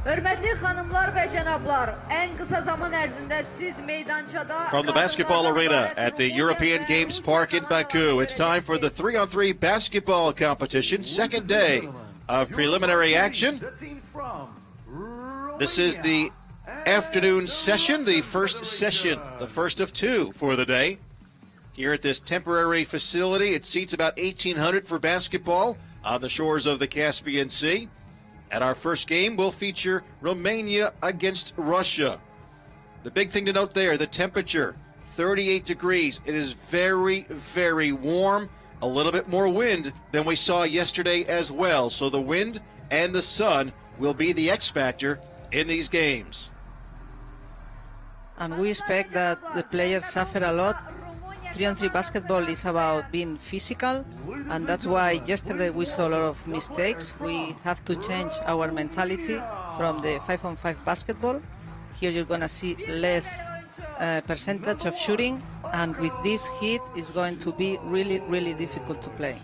Hörmətli xanımlar və cənablar, ən qısa zaman ərzində siz meydançada From the basketball arena at the European Games Park in Baku, it's time for the 3-on-3 basketball competition, second day of preliminary action. This is the afternoon session, the first session, the first of two for the day. Here at this temporary facility, it seats about 1,800 for basketball on the shores of the Caspian Sea. And our first game will feature Romania against Russia. The big thing to note there, the temperature, 38 degrees. It is very, very warm. A little bit more wind than we saw yesterday as well. So the wind and the sun will be the X factor in these games. And we expect that the players suffer a lot. 3-on-3 basketball is about being physical, and that's why yesterday we saw a lot of mistakes. We have to change our mentality from the 5-on-5 basketball. Here you're going to see less percentage of shooting, and with this heat, it's going to be really, really difficult to play.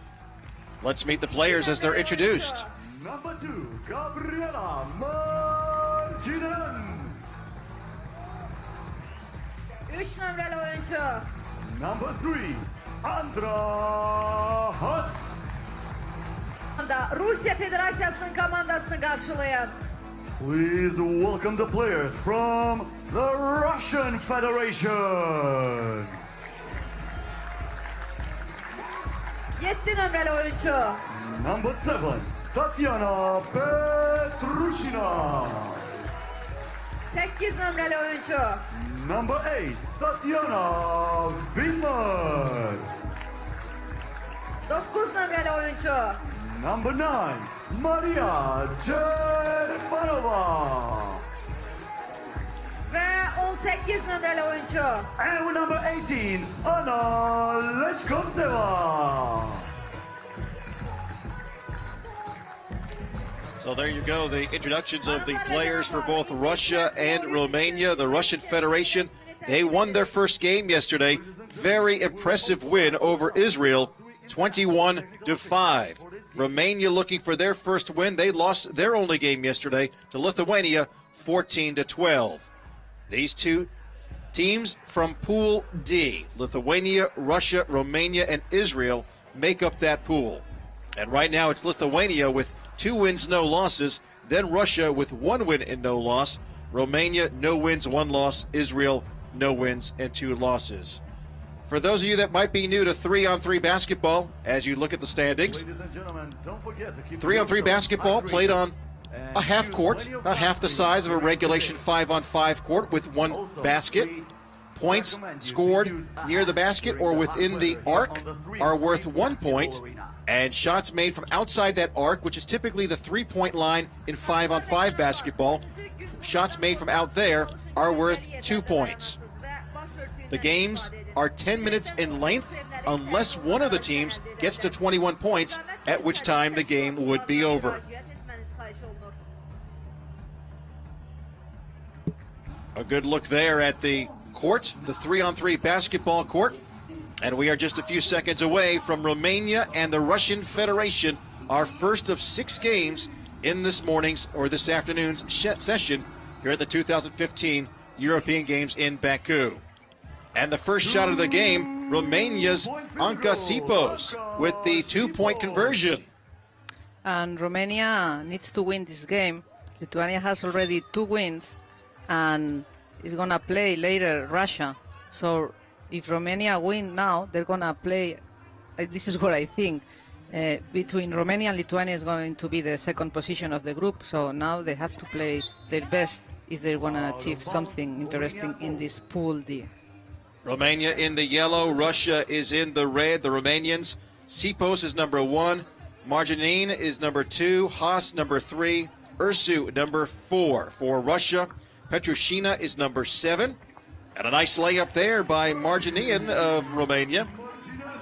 Let's meet the players as they're introduced. Number 2, Gabriela Marginen. 3 nömrəli oyuncu. Number 3, Andra Hutt. Rusya Federasyası'nın komandasını karşılayan. Please welcome the players from the Russian Federation. 7 nömrəli oyuncu. Number 7, Tatiana Petrushina. 8 nömrəli oyuncu. Number 8, Tatiana Vinmer. 9 nömrəli oyuncu. Number 9, Maria Germanova. Ve 18 nömrəli oyuncu. And with number 18, Anna Leshkonteva. So there you go, the introductions of the players for both Russia and Romania. The Russian Federation, they won their first game yesterday. Very impressive win over Israel, 21-5. Romania looking for their first win. They lost their only game yesterday to Lithuania, 14-12. These two teams from Pool D, Lithuania, Russia, Romania, and Israel, make up that pool. And right now it's Lithuania with 2 wins, no losses. Then Russia with 1 win and no loss. Romania, no wins, 1 loss. Israel, no wins and 2 losses. For those of you that might be new to 3-on-3 basketball, as you look at the standings, 3-on-3 basketball played on a half court, about half the size of a regulation 5-on-5 court with 1 basket. Points scored near the basket or within the arc are worth 1 point. And shots made from outside that arc, which is typically the 3-point line in 5-on-5 basketball, shots made from out there are worth 2 points. The games are 10 minutes in length unless one of the teams gets to 21 points, at which time the game would be over. A good look there at the court, the 3-on-3 basketball court. And we are just a few seconds away from Romania and the Russian Federation, our first of 6 games in this morning's or this afternoon's session here at the 2015 European Games in Baku. And the first shot of the game, Romania's Anca Sipos with the 2-point conversion. And Romania needs to win this game. Lithuania has already 2 wins and is going to play later Russia. So if Romania win now, they're going to play, this is what I think, between Romania and Lithuania is going to be the second position of the group. So now they have to play their best if they want to achieve something interesting in this Pool D. Romania in the yellow, Russia is in the red. The Romanians, Sipos is number 1, Marginin is number 2, Haas number 3, Ursu number 4. For Russia, Petrushina is number 7. And a nice layup there by Marginin of Romania.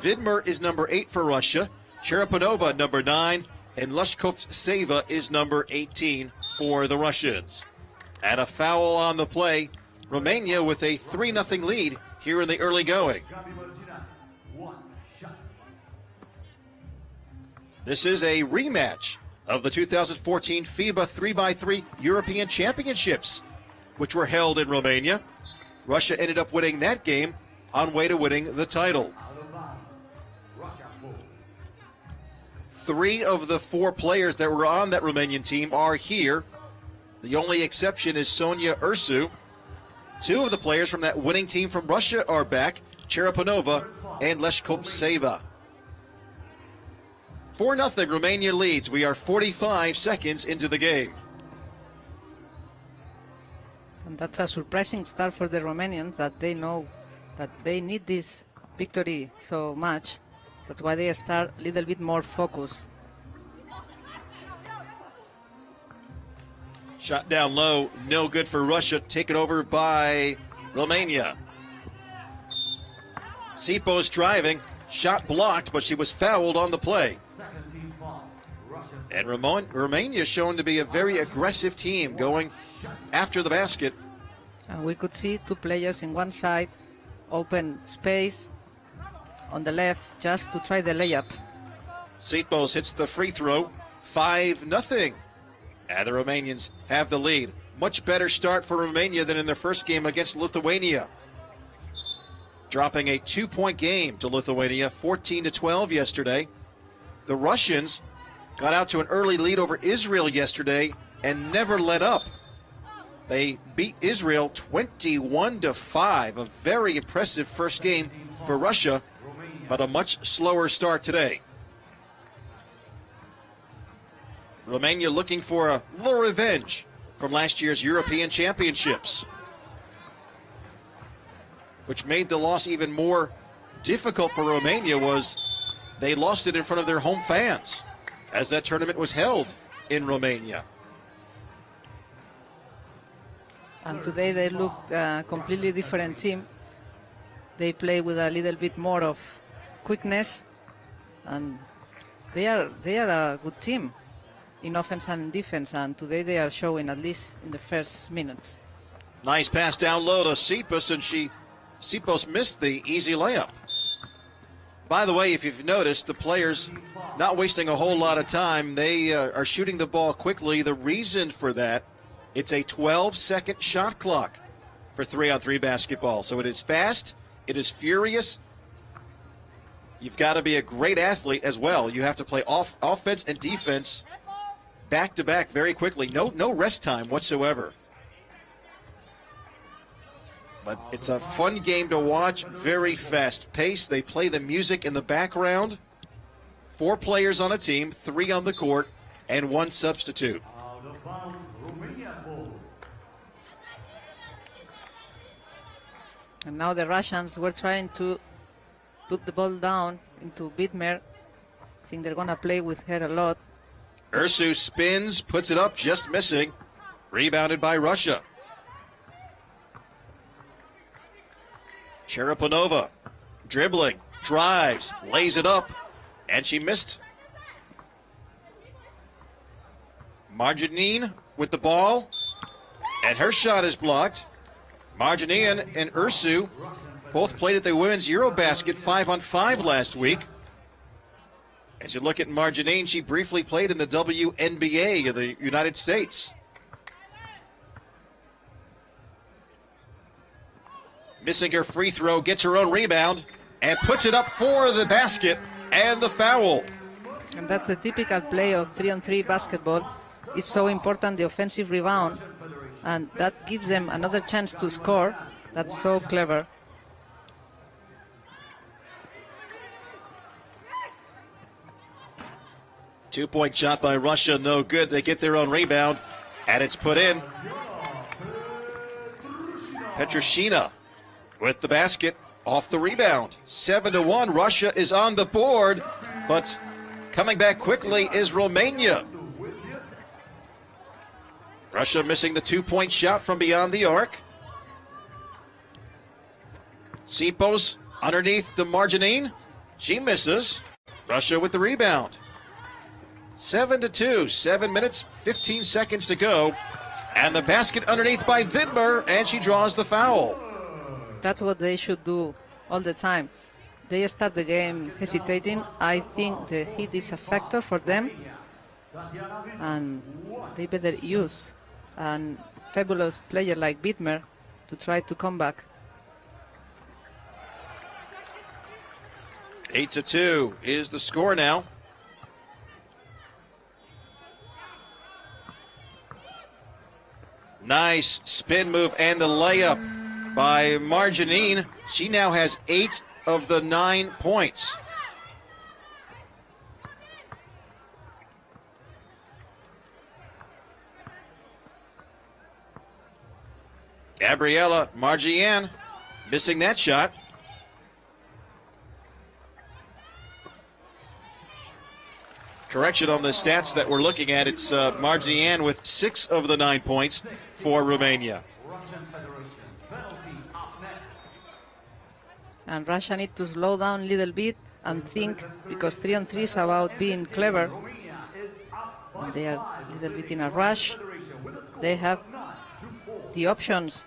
Vidmer is number 8 for Russia. Cherepanova number 9. And Leshkovtseva is number 18 for the Russians. And a foul on the play. Romania with a 3-0 lead here in the early going. This is a rematch of the 2014 FIBA 3x3 European Championships, which were held in Romania. Russia ended up winning that game on way to winning the title. 3 of the 4 players that were on that Romanian team are here. The only exception is Sonia Ursu. 2 of the players from that winning team from Russia are back, Cherepanova and Leshkovtseva. 4-0, Romania leads. We are 45 seconds into the game. And that's a surprising start for the Romanians, that they know that they need this victory so much. That's why they start a little bit more focused. Shot down low, no good for Russia, taken over by Romania. Sipo's driving, shot blocked, but she was fouled on the play. And Romania is shown to be a very aggressive team, going after the basket. And we could see 2 players in one side, open space on the left just to try the layup. Sipos hits the free throw, 5-0. And the Romanians have the lead. Much better start for Romania than in their first game against Lithuania. Dropping a 2-point game to Lithuania, 14-12 yesterday. The Russians got out to an early lead over Israel yesterday and never let up. They beat Israel 21-5, a very impressive first game for Russia, but a much slower start today. Romania looking for a little revenge from last year's European Championships, which made the loss even more difficult for Romania was they lost it in front of their home fans as that tournament was held in Romania. And today they looked a completely different team. They play with a little bit more of quickness, and they are a good team in offense and defense, and today they are showing, at least in the first minutes. Nice pass down low to Sipos, and Sipos missed the easy layup. By the way, if you've noticed, the players not wasting a whole lot of time. They are shooting the ball quickly. The reason for that, it's a 12-second shot clock for 3-on-3 basketball. So it is fast, it is furious. You've got to be a great athlete as well. You have to play offense and defense back-to-back very quickly. No rest time whatsoever. But it's a fun game to watch, very fast pace. They play the music in the background. 4 players on a team, 3 on the court, and 1 substitute. And now the Russians were trying to put the ball down into Bidmer. I think they're going to play with her a lot. Ursu spins, puts it up, just missing. Rebounded by Russia. Cherepanova dribbling, drives, lays it up, and she missed. Marjanin with the ball, and her shot is blocked. Marjanin and Ursu both played at the Women's Eurobasket 5-on-5 last week. As you look at Marjanin, she briefly played in the WNBA of the United States. Missing her free throw, gets her own rebound, and puts it up for the basket and the foul. And that's the typical play of 3-on-3 basketball. It's so important, the offensive rebound, and that gives them another chance to score. That's so clever. Two-point shot by Russia, no good. They get their own rebound, and it's put in. Petrushina with the basket off the rebound. 7-1, Russia is on the board, but coming back quickly is Romania. Russia missing the 2-point shot from beyond the arc. Sipos underneath the Marjanin. She misses. Russia with the rebound. 7-2, 7 minutes, 15 seconds to go. And the basket underneath by Vidmer, and she draws the foul. That's what they should do all the time. They start the game hesitating. I think the heat is a factor for them. and they better use a fabulous player like Widmer to try to come back. 8-2 is the score now. Nice spin move and the layup by Marjanine. She now has 8 of the 9 points. Gabriela Margian missing that shot. Correction on the stats that we're looking at. It's Margian with 6 of the 9 points for Romania. And Russia needs to slow down a little bit and think, because 3-on-3 is about being clever. And they are a little bit in a rush. They have the options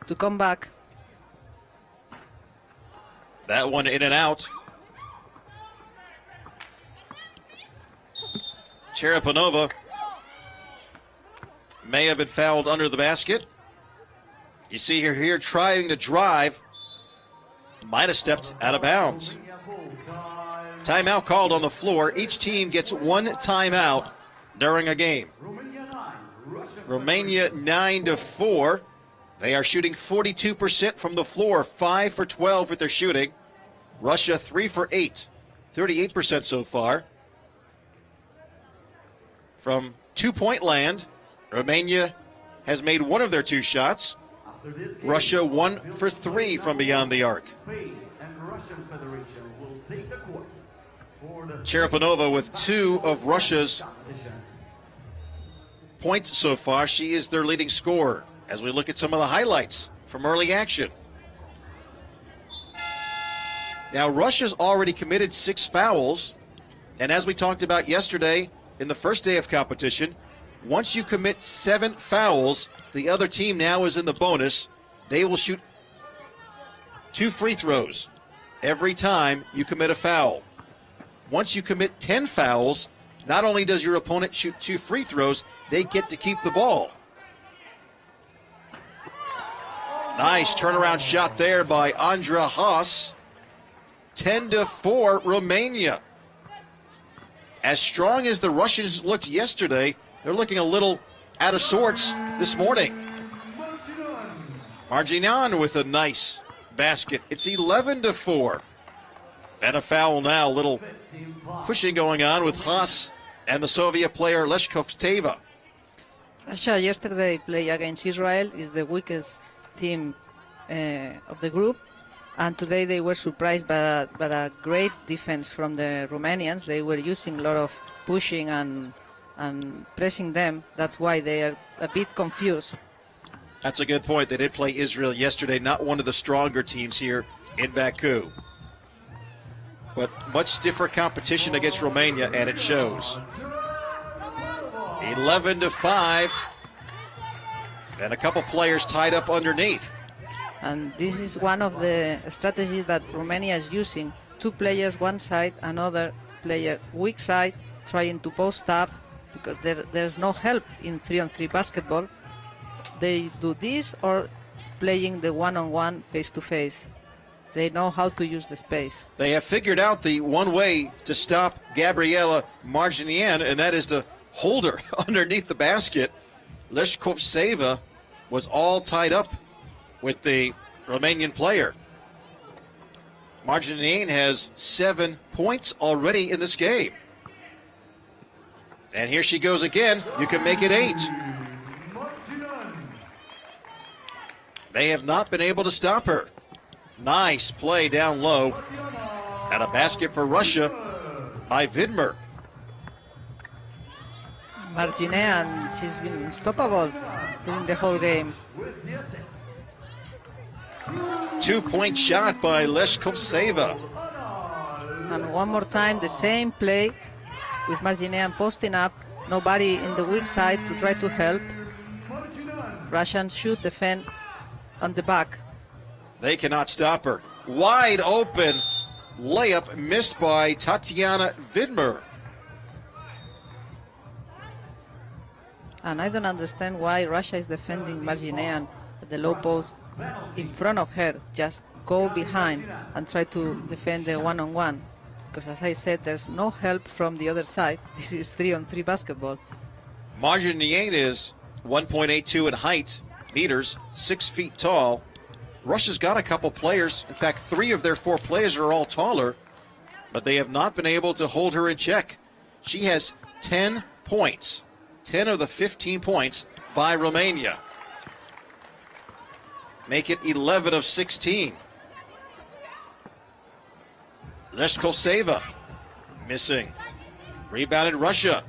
to come back. That one in and out. Cherapanova may have been fouled under the basket. You see her here trying to drive. Might have stepped out of bounds. Timeout called on the floor. Each team gets 1 timeout during a game. Romania 9-4. They are shooting 42% from the floor, 5 for 12 with their shooting. Russia 3 for 8, 38% so far. From 2-point land, Romania has made 1 of their 2 shots. Russia 1 for 3 from beyond the arc. Cherapanova with 2 of Russia's points so far. She is their leading scorer as we look at some of the highlights from early action. Now, Russia's already committed 6 fouls, and as we talked about yesterday in the first day of competition, once you commit 7 fouls, the other team now is in the bonus. They will shoot 2 free throws every time you commit a foul. Once you commit 10 fouls, not only does your opponent shoot 2 free throws, they get to keep the ball. Nice turnaround shot there by Andra Haas. 10-4 Romania. As strong as the Russians looked yesterday, they're looking a little out of sorts this morning. Marginan with a nice basket. It's 11-4. And a foul now, a little pushing going on with Haas and the Soviet player Leshkovsteva. Russia yesterday played against Israel, is the weakest team of the group, and today they were surprised by a great defense from the Romanians. They were using a lot of pushing and pressing them. That's why they are a bit confused. That's a good point. They did play Israel yesterday, not one of the stronger teams here in Baku. But much stiffer competition against Romania, and it shows. 11-5. And a couple players tied up underneath. And this is one of the strategies that Romania is using. 2 players one side, another player weak side, trying to post up, because there's no help in 3-on-3 basketball. They do this or playing the one-on-one face-to-face. They know how to use the space. They have figured out the one way to stop Gabriela Marginian, and that is to hold her underneath the basket. Leshkovtseva was all tied up with the Romanian player. Marginian has 7 points already in this game. And here she goes again. You can make it 8. They have not been able to stop her. Nice play down low. And a basket for Russia by Widmer. Marginean, she's been unstoppable during the whole game. 2-point shot by Leshkovtseva. And one more time, the same play with Marginean posting up. Nobody in the weak side to try to help. Russians shoot, defend on the back. They cannot stop her. Wide open layup missed by Tatiana Widmer. And I don't understand why Russia is defending Marginean at the low post in front of her. Just go behind and try to defend the one-on-one. Because as I said, there's no help from the other side. This is 3-on-3 basketball. Marjanian is 1.82 in height, meters, 6 feet tall. Russia's got a couple players. In fact, 3 of their 4 players are all taller, but they have not been able to hold her in check. She has 10 points, 10 of the 15 points by Romania. Make it 11 of 16. Leshkoseva missing. Rebounded Russia.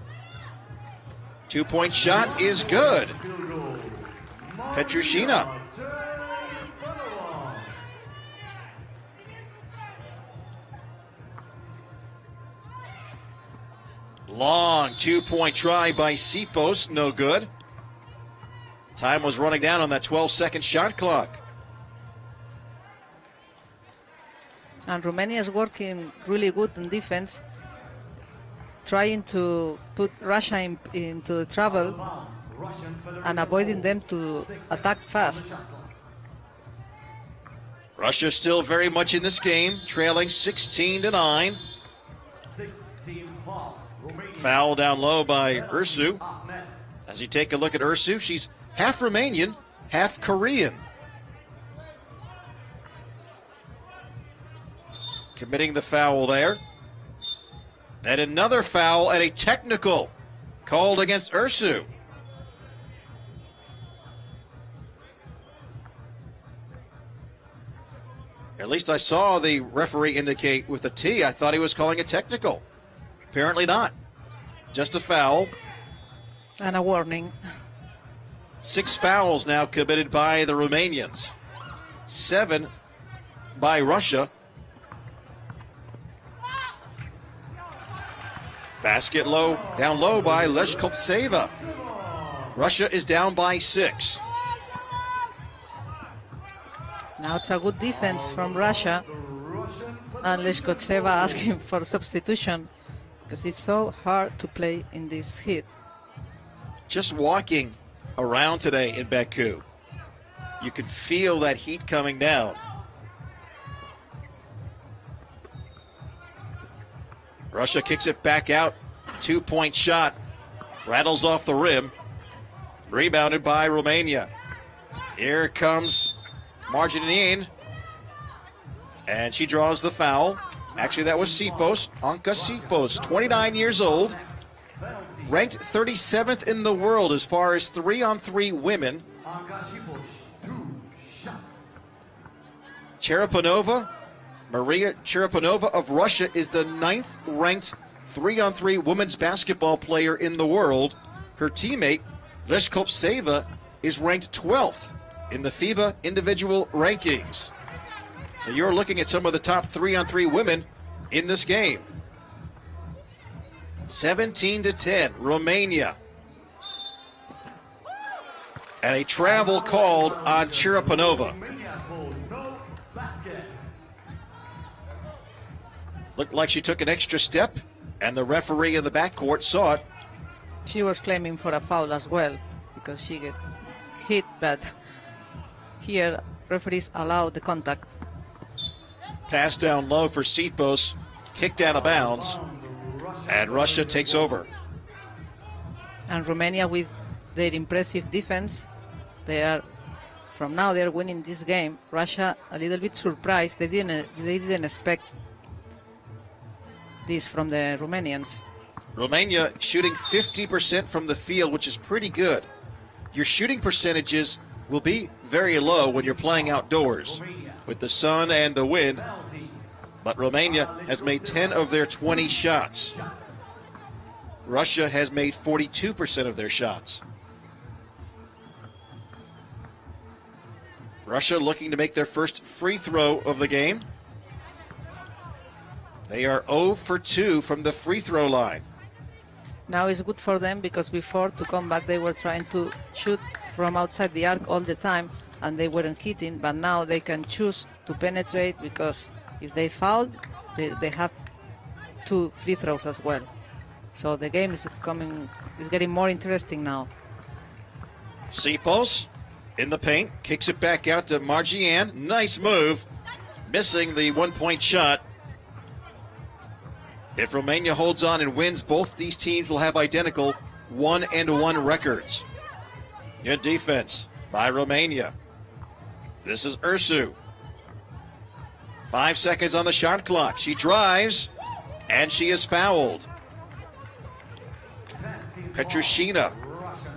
2-point shot is good. Petrushina. Long 2-point try by Sipos, no good. Time was running down on that 12-second shot clock. And Romania is working really good in defense, trying to put Russia into trouble and avoiding them to attack fast. Russia still very much in this game, trailing 16-9. Foul down low by Ursu. As you take a look at Ursu, she's half Romanian, half Korean. Committing the foul there. And another foul and a technical called against Ursu. At least I saw the referee indicate with a T. I thought he was calling a technical. Apparently not. Just a foul. And a warning. 6 fouls now committed by the Romanians. 7 by Russia. Basket low, down low by Leshkopseva. Russia is down by 6. Now it's a good defense from Russia. And Leshkopseva asking for substitution because it's so hard to play in this heat. Just walking around today in Baku, you could feel that heat coming down. Russia kicks it back out. 2-point shot. Rattles off the rim. Rebounded by Romania. Here comes Marjanian. And she draws the foul. Actually, that was Sipos. Anka Sipos, 29 years old. Ranked 37th in the world as far as 3-on-3 women. Cherepanova, Maria Cherepanova of Russia, is the 9th ranked 3-on-3 women's basketball player in the world. Her teammate, Leshkopseva, is ranked 12th in the FIBA individual rankings. So you're looking at some of the top 3-on-3 women in this game. 17-10, Romania. And a travel called on Cherepanova. Looked like she took an extra step, and the referee in the backcourt saw it. She was claiming for a foul as well because she get hit, but here referees allow the contact. Pass down low for Sipos, kicked out of bounds, and Russia takes over. And Romania, with their impressive defense, they're winning this game. Russia a little bit surprised. They didn't expect this from the Romanians. Romania shooting 50% from the field, which is pretty good. Your shooting percentages will be very low when you're playing outdoors with the sun and the wind. But Romania has made 10 of their 20 shots. Russia has made 42% of their shots. Russia looking to make their first free throw of the game. They are 0 for 2 from the free throw line. Now it's good for them because before, to come back, they were trying to shoot from outside the arc all the time and they weren't hitting, but now they can choose to penetrate because if they foul, they have 2 free throws as well. So the game is getting more interesting now. Sipos in the paint, kicks it back out to Margiane. Nice move, missing the 1-point shot. If Romania holds on and wins, both these teams will have identical 1-1 records. Good defense by Romania. This is Ursu. 5 seconds on the shot clock. She drives, and she is fouled. Petrushina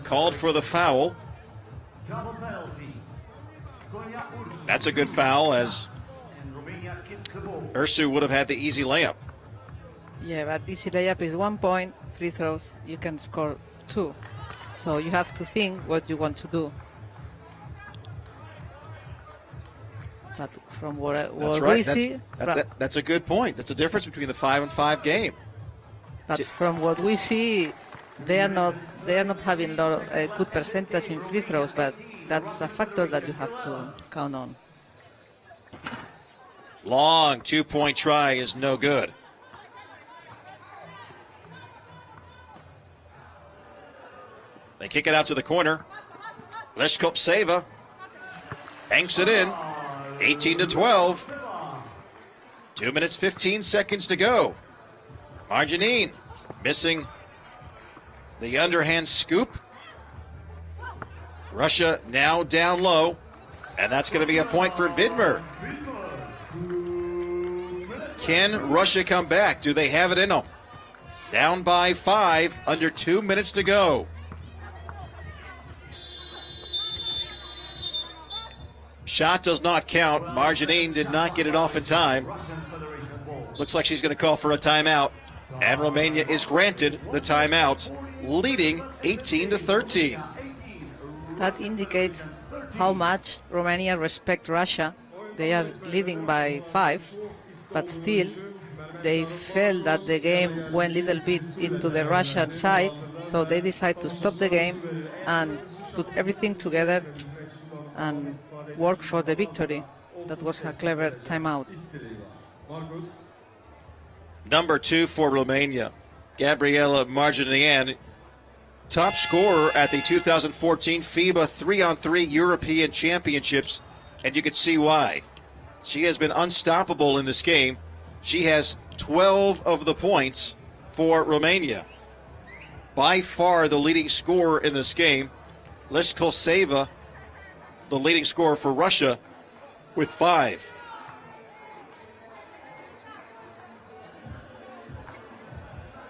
called for the foul. That's a good foul, as Ursu would have had the easy layup. Yeah, but easy layup is 1 point. Free throws, you can score 2. So you have to think what you want to do. But from what we see, that's a good point. That's the difference between the 5-5 game. But from what we see, they are not having a lot of good percentage in free throws. But that's a factor that you have to count on. Long 2-point try is no good. They kick it out to the corner. Leskopseva banks it in. 18-12. 2 minutes, 15 seconds to go. Margiane missing the underhand scoop. Russia now down low, and that's going to be a point for Vidmer. Can Russia come back? Do they have it in them? Down by 5, under 2 minutes to go. Shot does not count. Margiane did not get it off in time. Looks like she's going to call for a timeout. And Romania is granted the timeout, leading 18-13. That indicates how much Romania respect Russia. They are leading by 5, but still they felt that the game went a little bit into the Russian side, so they decided to stop the game and put everything together and work for the victory. That was a clever timeout. Number 2 for Romania, Gabriela Margiane, top scorer at the 2014 FIBA 3-on-3 European Championships, and you can see why. She has been unstoppable in this game. She has 12 of the points for Romania. By far the leading scorer in this game. Leskopseva, the leading scorer for Russia, with 5.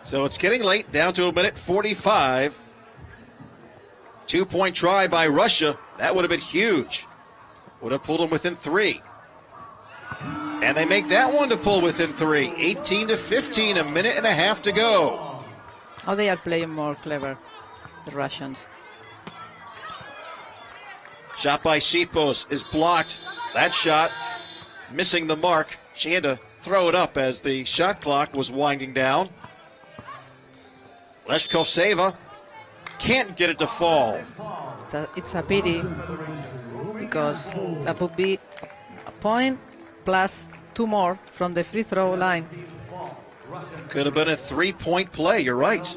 So it's getting late, down to 1:45. 2-point try by Russia. That would have been huge. Would have pulled them within 3. And they make that one to pull within 3. 18-15, a minute and a half to go. Oh, they are playing more clever, the Russians. Shot by Sipos is blocked. That shot missing the mark. She had to throw it up as the shot clock was winding down. Leskopseva can't get it to fall. It's a pity because that would be a point plus 2 more from the free throw line. Could have been a 3-point play, you're right.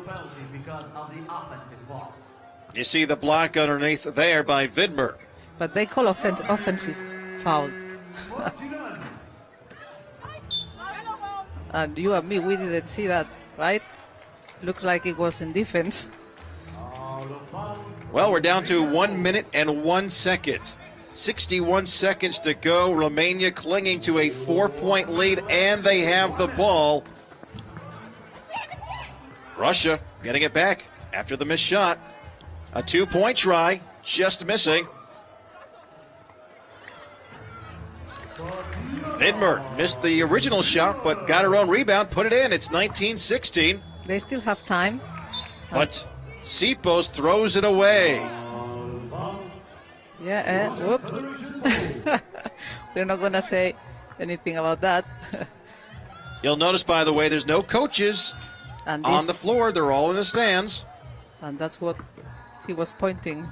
You see the block underneath there by Vidmer. But they call offensive foul. And you and me, we didn't see that, right? Looks like it was in defense. Well, we're down to 1 minute and 1 second. 61 seconds to go. Romania clinging to a 4-point lead, and they have the ball. Russia getting it back after the missed shot. A 2-point try, just missing. Vidmer missed the original shot, but got her own rebound, put it in. It's 19-16. They still have time. But Sipos throws it away. Yeah, whoop. We're not going to say anything about that. You'll notice, by the way, there's no coaches on the floor. They're all in the stands. And that's what he was pointing.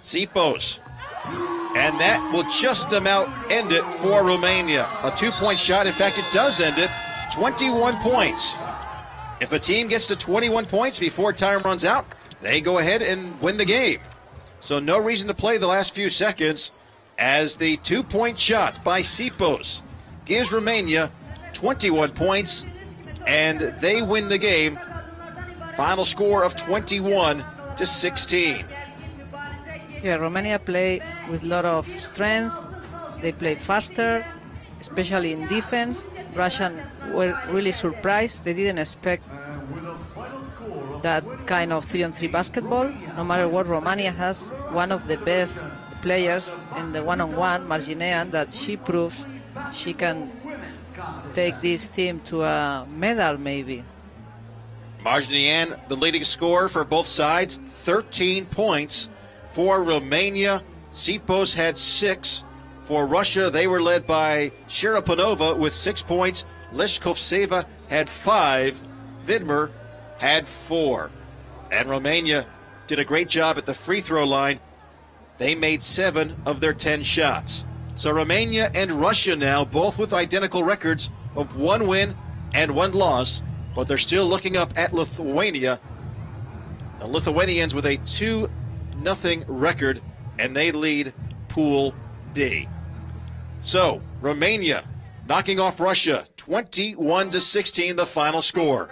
Sipos. And that will just about end it for Romania. A 2-point shot. In fact, it does end it. 21 points. If a team gets to 21 points before time runs out, they go ahead and win the game. So no reason to play the last few seconds, as the 2-point shot by Sipos gives Romania 21 points, and they win the game. Final score of 21-16. Yeah, Romania play with a lot of strength. They play faster, especially in defense. Russian were really surprised. They didn't expect that kind of 3-on-3 basketball. No matter what, Romania has one of the best players in the one-on-one, Marginean, that she proves she can take this team to a medal maybe. Marginean, the leading scorer for both sides, 13 points for Romania. Sipos had 6. For Russia, they were led by Sharaponova with 6 points. Leshkovtseva had 5. Vidmer had 4. And Romania did a great job at the free throw line. They made 7 of their 10 shots. So Romania and Russia now both with identical records of 1 win and 1 loss, but they're still looking up at Lithuania. The Lithuanians with a 2-0 record, and they lead Pool D. So Romania knocking off Russia 21-16, the final score.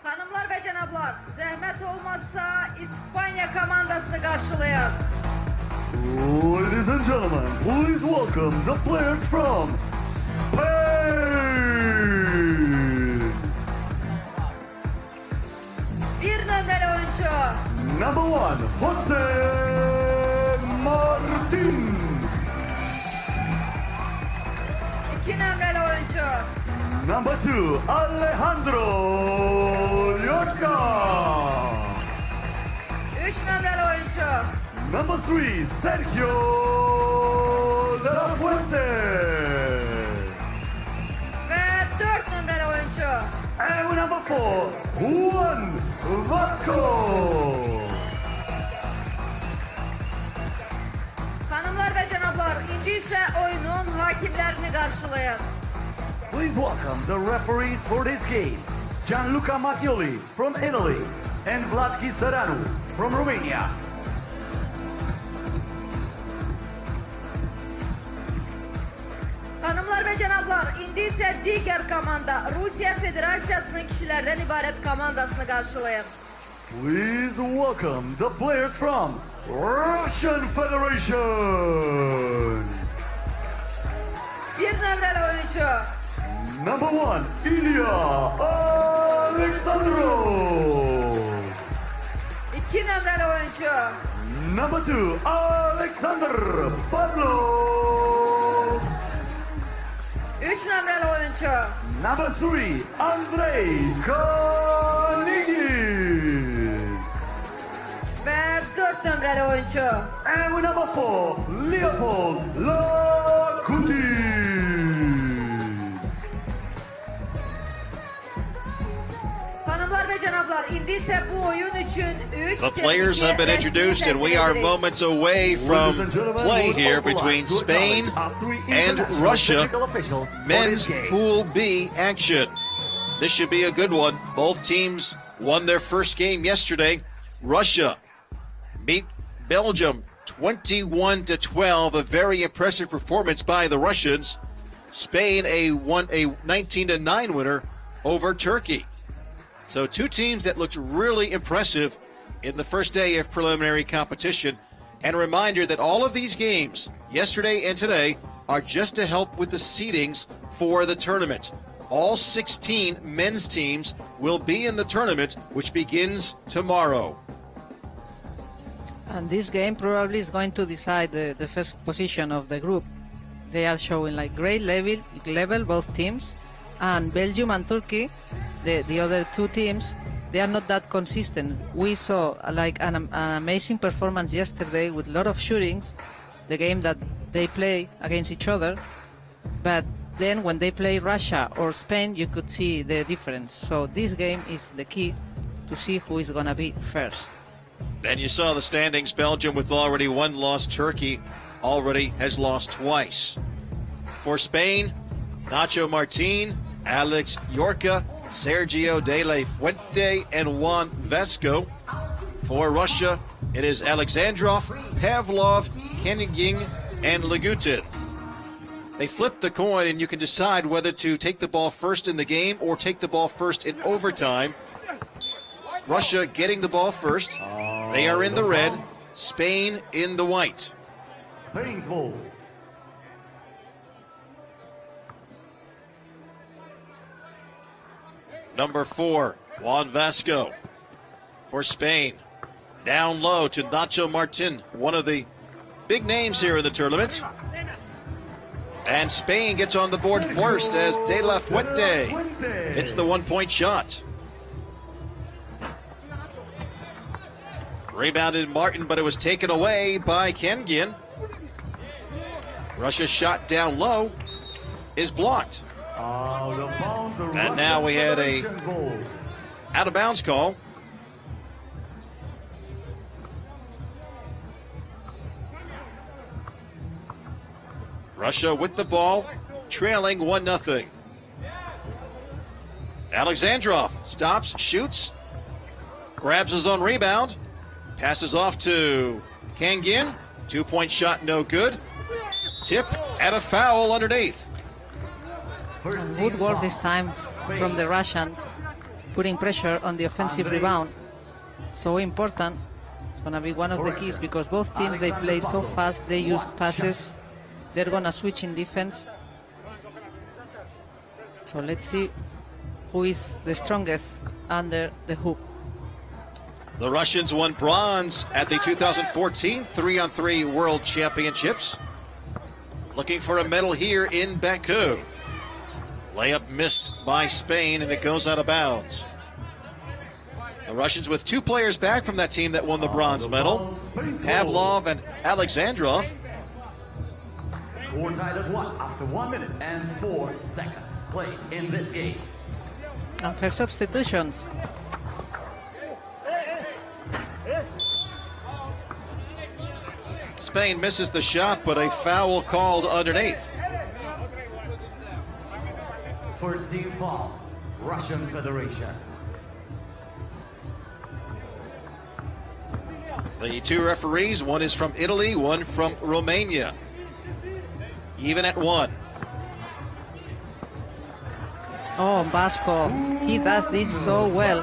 Hanımlar ve cenaplar, zahmet olmazsa İspanya komandasını karşılayın. Ladies and gentlemen, please welcome the players from Spain. Bir numaralı oyuncu, Number 1, Jose Martin. 2 numaralı oyuncu, Number 2, Alejandro Llorca. 3 numaralı oyuncu, Number 3, Sergio de la Fuente. ve 4 numaralı oyuncu. And number 4, Juan Vasco. Hanımlar ve cenaplar, indi ise oyunun hakimlerini karşılayın. Please welcome the referees for this game, Gianluca Mattioli from Italy and Vlatki Seranu from Romania. Hanımlar ve cenaplar, indi ise diğer komanda, Rusya Federasyası'nın kişilerden ibaret komandasını karşılayın. Please welcome the players from Russian Federation. 1 numaralı oyuncu, Number 1, Ilya Alexandrov. 2 numaralı oyuncu, Number 2, Alexander Pavlov. 3 numaralı oyuncu, Number 3, Andrei Konigin. ve 4 numaralı oyuncu. And with number 4, Leopold Lakutin. Hanımlar ve cenaplar, indi ise bu oyun için 3 The players have been introduced, and we are moments away from play here between Spain and Russia. Men's Pool B action. This should be a good one. Both teams won their first game yesterday. Russia beat Belgium 21-12, a very impressive performance by the Russians. Spain a 19-9 winner over Turkey. So two teams that looked really impressive in the first day of preliminary competition. And a reminder that all of these games, yesterday and today, are just to help with the seedings for the tournament. All 16 men's teams will be in the tournament, which begins tomorrow. And this game probably is going to decide the first position of the group. They are showing like great level both teams. And Belgium and Turkey, the other two teams, they are not that consistent. We saw like an amazing performance yesterday with a lot of shootings, the game that they play against each other. But then when they play Russia or Spain, you could see the difference. So this game is the key to see who is going to be first. And you saw the standings. Belgium with already one loss. Turkey already has lost twice. For Spain, Nacho Martin, Alex Yorka, Sergio De La Fuente, and Juan Vasco. For Russia, it is Alexandrov, Pavlov, Keniging, and Lagutin. They flip the coin, and you can decide whether to take the ball first in the game or take the ball first in overtime. Russia getting the ball first. They are in the red. Spain in the white. Spain ball. Number 4, Juan Vasco. For Spain, down low to Nacho Martin, one of the big names here in the tournament. And Spain gets on the board first as De La Fuente hits the 1-point shot. Rebounded Martin, but it was taken away by Kengian. Russia's shot down low is blocked. And now we had a out of bounds call. Russia with the ball, trailing 1-0. Alexandrov stops, shoots, grabs his own rebound, passes off to Kangin. 2-point shot, no good. Tip and a foul underneath. And good work this time from the Russians, putting pressure on the offensive rebound. So important. It's going to be one of the keys because both teams, they play so fast, they use passes. They're going to switch in defense. So let's see who is the strongest under the hoop. The Russians won bronze at the 2014 3-on-3 World Championships. Looking for a medal here in Baku. Layup missed by Spain, and it goes out of bounds. The Russians with two players back from that team that won the bronze medal, Pavlov and Alexandrov. Score tied at 1 after 1 minute and 4 seconds played in this game. And for substitutions, Spain misses the shot, but a foul called underneath. First team foul, Russian Federation. The two referees, one is from Italy, one from Romania. Even at 1. oh, Vasco, he does this so well.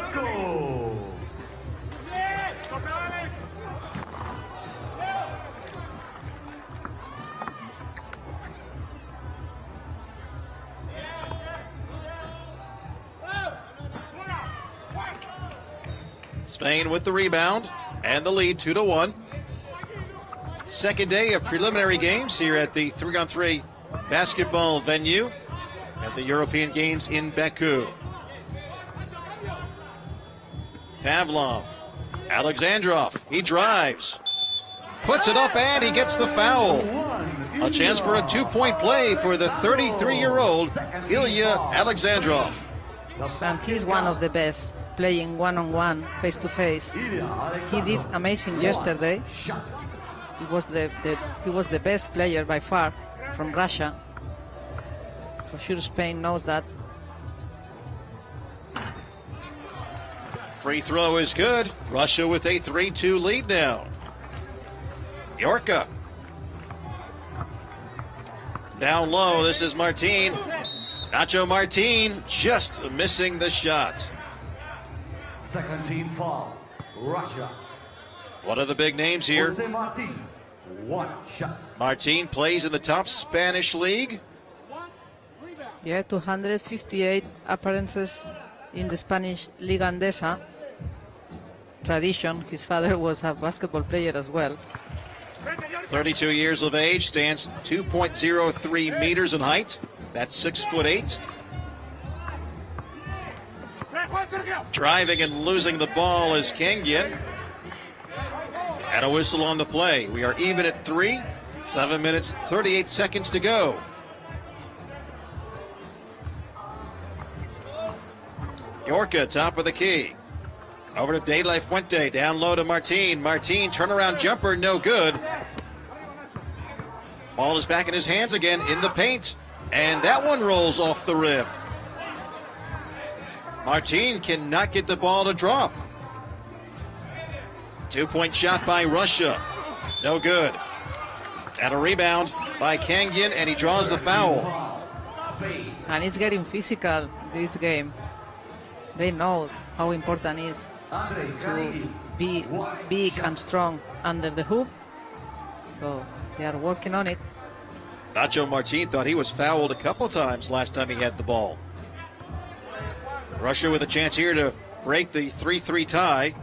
Spain with the rebound and the lead 2-1. Second day of preliminary games here at the 3-on-3 basketball venue at the European Games in Baku. Pavlov, Alexandrov, he drives, puts it up, and he gets the foul. A chance for a 2-point play for the 33-year-old Ilya Alexandrov. And he's one of the best, playing one-on-one, face-to-face. He did amazing yesterday. He was the best player by far from Russia. For sure Spain knows that. Free throw is good. Russia with a 3-2 lead now. Yorka. Down low, this is Martin. Nacho Martin just missing the shot. Second team foul. Russia. One of the big names here. Jose Martin. One shot. Martin plays in the top Spanish league. Yeah, 258 appearances in the Spanish Liga Andesa. Tradition, his father was a basketball player as well. 32 years of age, stands 2.03 meters in height. That's 6'8". Driving and losing the ball is Kengian. And a whistle on the play. We are even at 3. 7 minutes, 38 seconds to go. Yorka, top of the key. Over to De La Fuente, down low to Martin. Martin, turnaround jumper, no good. Ball is back in his hands again in the paint. And that one rolls off the rim. Martin cannot get the ball to drop. 2-point shot by Russia. No good. And a rebound by Kengian, and he draws the foul. And it's getting physical this game. They know how important it is to be big and strong under the hoop. So they are working on it. Nacho Martin thought he was fouled a couple times last time he had the ball. Russia with a chance here to break the 3-3 tie.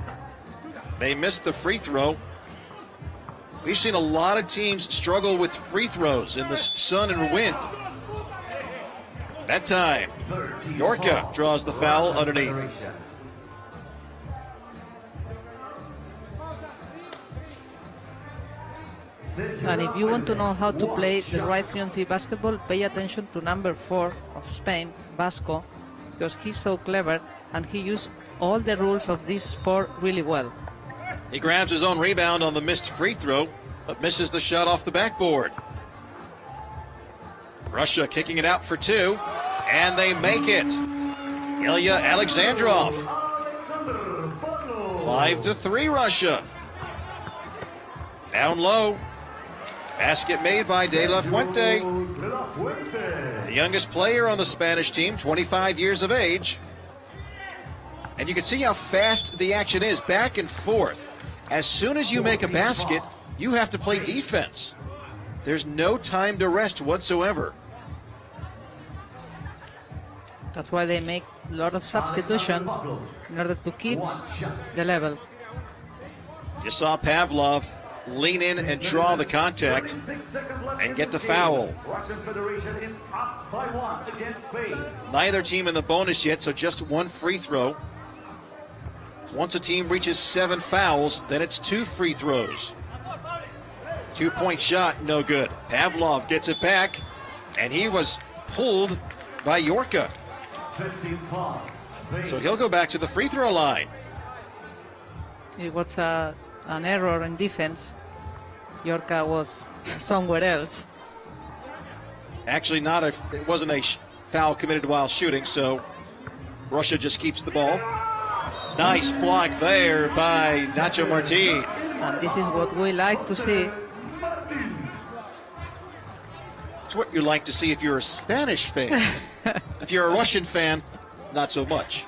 They missed the free throw. We've seen a lot of teams struggle with free throws in the sun and wind. That time, Yorka draws the foul underneath. And if you want to know how to play the right 3-on-3 basketball, pay attention to number 4 of Spain, Vasco, because he's so clever and he used all the rules of this sport really well. He grabs his own rebound on the missed free throw, but misses the shot off the backboard. Russia kicking it out for 2, and they make it. Ilya Alexandrov. 5-3 Russia. Down low. Basket made by De La Fuente. The youngest player on the Spanish team, 25 years of age. And you can see how fast the action is, back and forth. As soon as you make a basket, you have to play defense. There's no time to rest whatsoever. That's why they make a lot of substitutions in order to keep the level. You saw Pavlov lean in and draw the contact and get the foul. Neither team in the bonus yet, so just one free throw. Once a team reaches 7 fouls, then it's 2 free throws. 2-point shot, no good. Pavlov gets it back, and he was pulled by Yorka. So he'll go back to the free throw line. It was an error in defense. Yorka was somewhere else. Actually, it wasn't a foul committed while shooting, so Russia just keeps the ball. Nice block there by Nacho Martin. And this is what we like to see. It's what you like to see if you're a Spanish fan. If you're a Russian fan, not so much.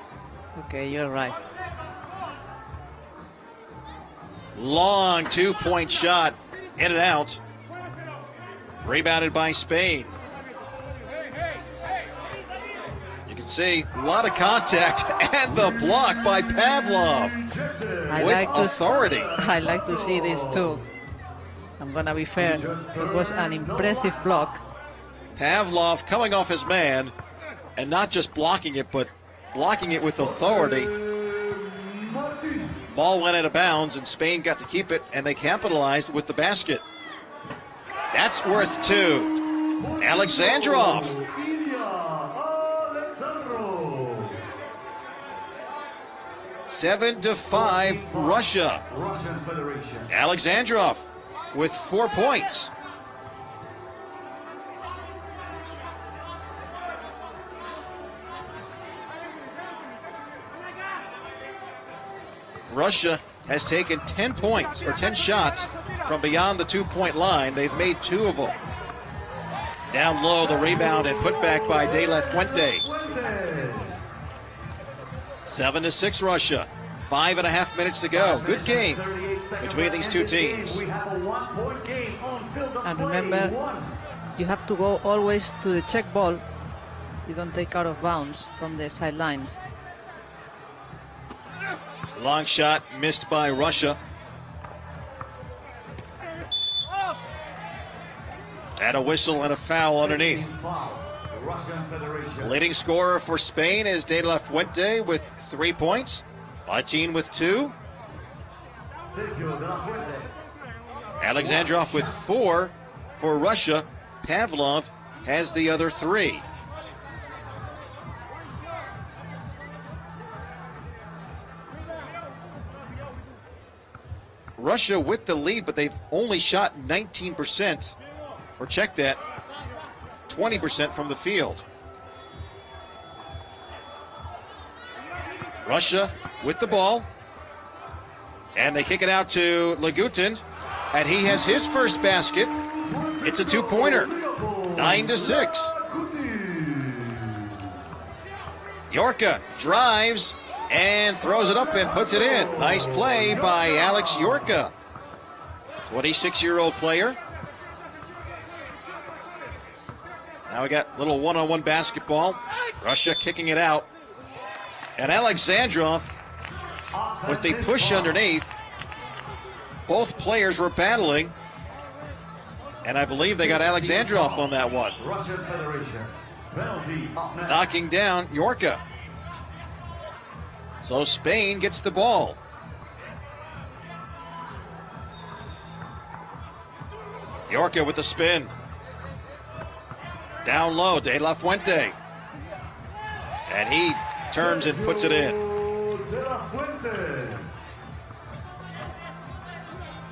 Okay, you're right. Long 2-point shot, in and out. Rebounded by Spain. You can see a lot of contact and the block by Pavlov with authority. I like to see this too. I'm gonna be fair. It was an impressive block. Pavlov coming off his man and not just blocking it, but blocking it with authority. Ball went out of bounds and Spain got to keep it, and they capitalized with the basket. That's worth 2. Alexandrov. 7-5 Russia. Alexandrov with 4 points. Russia has taken 10 points, or 10 shots from beyond the 2-point line. They've made 2 of them. Down low, the rebound and put back by De La Fuente. 7-6 Russia. 5.5 minutes to go. Good game between these two teams. And remember, you have to go always to the check ball. You don't take out of bounds from the sidelines. Long shot missed by Russia. And a whistle and a foul underneath. Leading scorer for Spain is De La Fuente with 3 points. Martin with 2. Alexandrov with 4 for Russia. Pavlov has the other 3. Russia with the lead, but they've only shot 19%, or check that, 20% from the field. Russia with the ball, and they kick it out to Lagutin, and he has his first basket. It's a 2-pointer, 9-6. Yorka drives and throws it up and puts it in. Nice play by Alex Yorka, 26-year-old player. Now we got a little one-on-one basketball. Russia kicking it out. And Alexandrov with the push underneath. Both players were battling. And I believe they got Alexandrov on that one. Knocking down Yorka. So Spain gets the ball. Yorka with the spin. Down low, De La Fuente. And he turns and puts it in.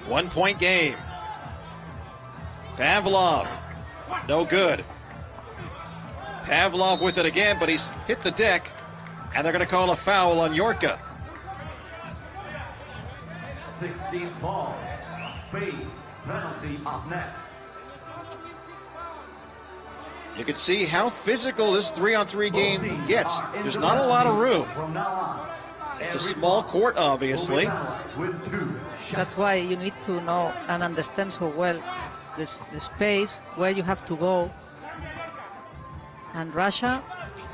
1-point game. Pavlov, no good. Pavlov with it again, but he's hit the deck, and they're going to call a foul on Yorka. 16 ball. Spain, penalty up next. You can see how physical this 3-on-3 game gets. There's not a lot of room. It's a small court, obviously. That's why you need to know and understand so well the space where you have to go. And Russia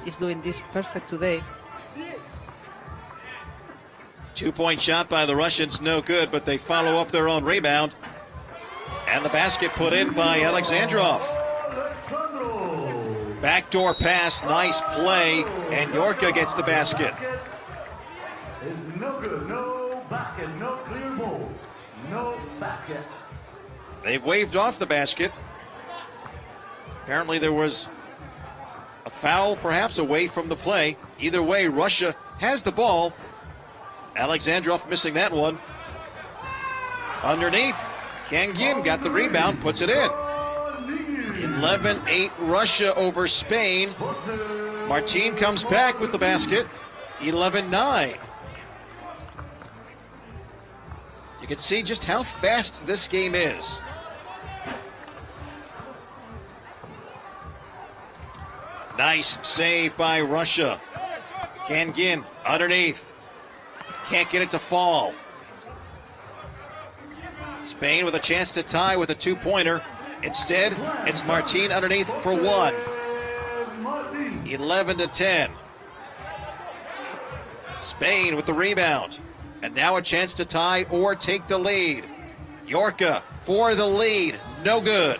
is doing this perfect today. 2-point shot by the Russians, no good, but they follow up their own rebound. And the basket put in by Alexandrov. Backdoor pass, nice play, and Yorka gets the basket. Is no good, no basket, no clear ball, no basket. They've waved off the basket. Apparently there was a foul, perhaps, away from the play. Either way, Russia has the ball. Alexandrov missing that one. Underneath, Kangin got the rebound, puts it in. 11-8 Russia over Spain. Martin comes back with the basket. 11-9. You can see just how fast this game is. Nice save by Russia. Kangin underneath. Can't get it to fall. Spain with a chance to tie with a 2-pointer. Instead, it's Martin underneath for 1. 11-10. Spain with the rebound. And now a chance to tie or take the lead. Yorka for the lead. No good.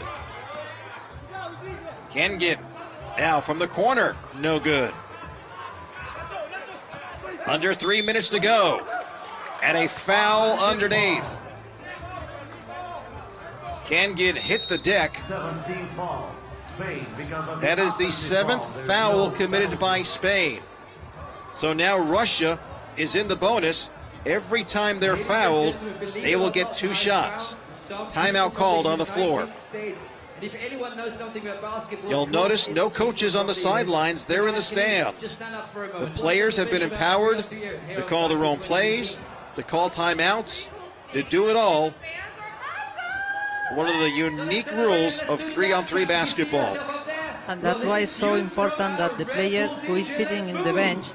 Kangin now from the corner. No good. Under 3 minutes to go. And a foul underneath. Kangin hit the deck. That is the 7th foul committed by Spain. So now Russia is in the bonus. Every time they're fouled, they will get 2 shots. Timeout called on the floor. You'll notice no coaches on the sidelines. They're in the stands. The players have been empowered to call their own plays, to call timeouts, to do it all. One of the unique rules of 3-on-3 basketball. And that's why it's so important that the player who is sitting in the bench,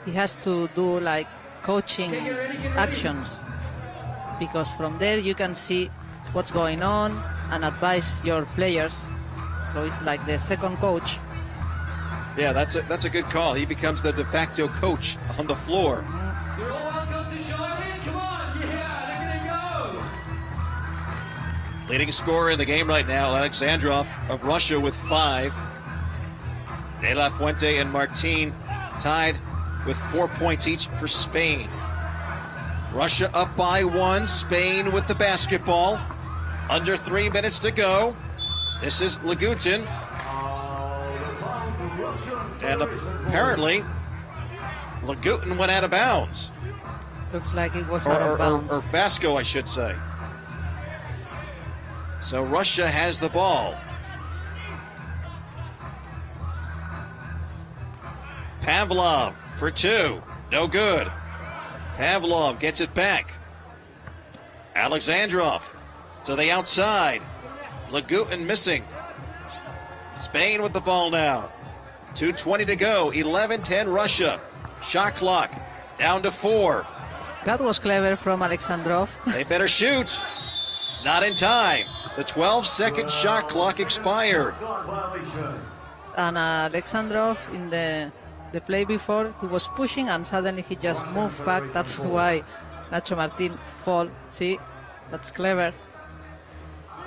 he has to do like coaching actions, because from there you can see what's going on and advise your players. So it's like the second coach. Yeah, that's a good call. He becomes the de facto coach on the floor. You're all welcome to join in. Come on. Yeah, look at it go. Leading scorer in the game right now, Alexandrov of Russia with 5. De La Fuente and Martin tied with 4 points each for Spain. Russia up by 1. Spain with the basketball. Under 3 minutes to go. This is Lagutin. And apparently, Lagutin went out of bounds. Looks like it was out of bounds. Or Vasco, I should say. So Russia has the ball. Pavlov for 2. No good. Pavlov gets it back. Alexandrov to the outside. Lagutin missing. Spain with the ball now. 2:20 to go. 11-10 Russia. Shot clock down to 4. That was clever from Alexandrov. They better shoot. Not in time. The 12-second shot clock expired. And Alexandrov in the play before, he was pushing and suddenly he just moved back. That's why Nacho Martin fall. See, that's clever.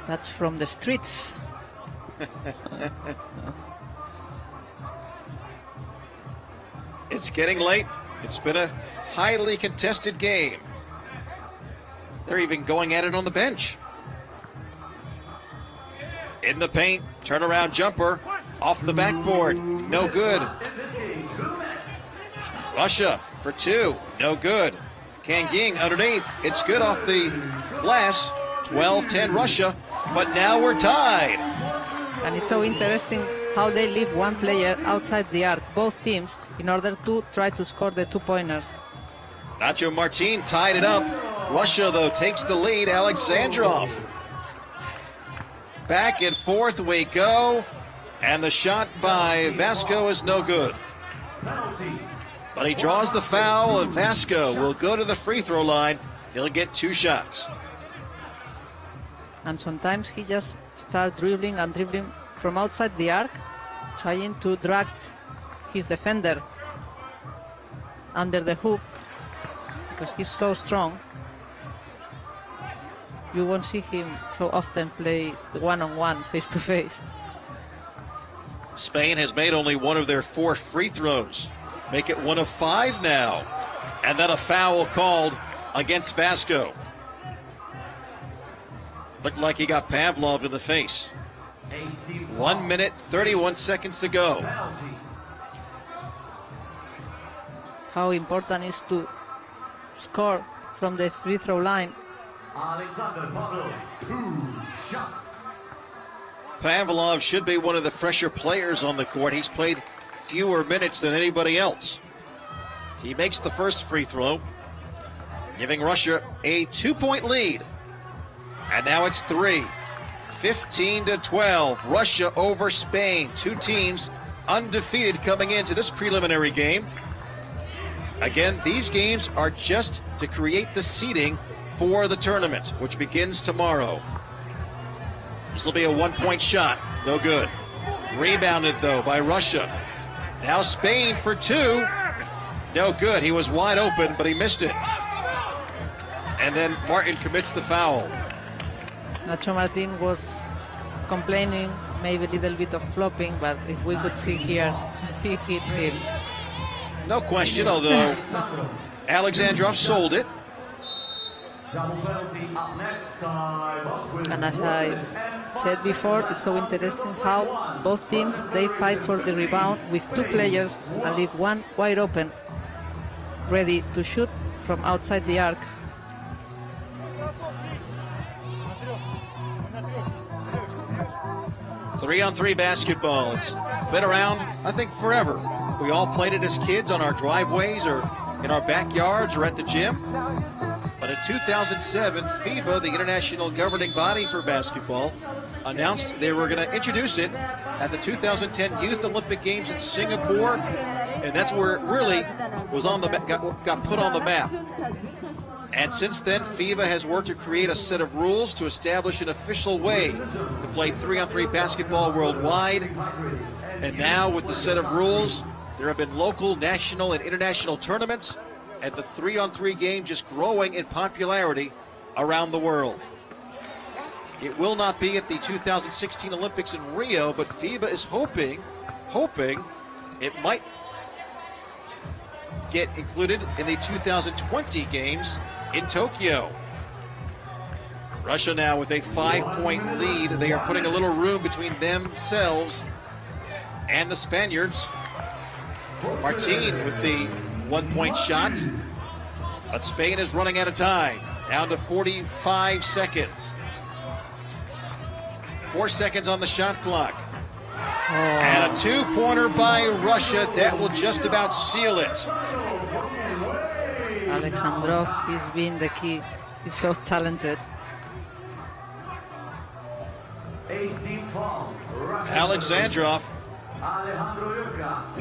That's from the streets. It's getting late. It's been a highly contested game. They're even going at it on the bench. In the paint, turnaround jumper, off the backboard, no good. Russia for 2, no good. Kang Ying underneath, it's good off the glass. 12-10 Russia, but now we're tied. And it's so interesting how they leave one player outside the arc, both teams, in order to try to score the 2-pointers. Nacho Martin tied it up. Russia, though, takes the lead. Alexandrov. Back and forth we go. And the shot by Vasco is no good. But he draws the foul, and Vasco will go to the free throw line. He'll get 2 shots. And sometimes he just starts dribbling and dribbling from outside the arc, trying to drag his defender under the hoop because he's so strong. You won't see him so often play one-on-one, face-to-face. Spain has made only 1 of their 4 free throws. Make it 1 of 5 now. And then a foul called against Vasco. Looked like he got Pavlov in the face. 1 minute, 31 seconds to go. How important is to score from the free throw line. Pavlov should be one of the fresher players on the court. He's played fewer minutes than anybody else. He makes the first free throw, giving Russia a 2-point lead. And now it's 3. 15-12. Russia over Spain. 2 teams undefeated coming into this preliminary game. Again, these games are just to create the seeding for the tournament, which begins tomorrow. This will be a 1-point shot. No good. Rebounded, though, by Russia. Now Spain for 2. No good. He was wide open, but he missed it. And then Martin commits the foul. Nacho Martin was complaining, maybe a little bit of flopping, but if we could see here, he hit him. No question, although Alexandrov sold it. And as I said before, it's so interesting how both teams, they fight for the rebound with 2 players and leave one wide open, ready to shoot from outside the arc. Three-on-3 basketball. It's been around, I think, forever. We all played it as kids on our driveways or in our backyards or at the gym. 2007, FIBA, the international governing body for basketball, announced they were going to introduce it at the 2010 Youth Olympic Games in Singapore, and that's where it really was on the got put on the map. And since then, FIBA has worked to create a set of rules to establish an official way to play 3-on-3 basketball worldwide. And now, with the set of rules, there have been local, national, and international tournaments, and the 3-on-3 game just growing in popularity around the world. It will not be at the 2016 Olympics in Rio, but FIBA is hoping it might get included in the 2020 games in Tokyo. Russia now with a 5-point lead. They are putting a little room between themselves and the Spaniards. Martin with the 1-point shot. But Spain is running out of time. Down to 45 seconds. 4 seconds on the shot clock. And a 2-pointer by Russia. That will just about seal it. Alexandrov, he's been the key. He's so talented. Alexandrov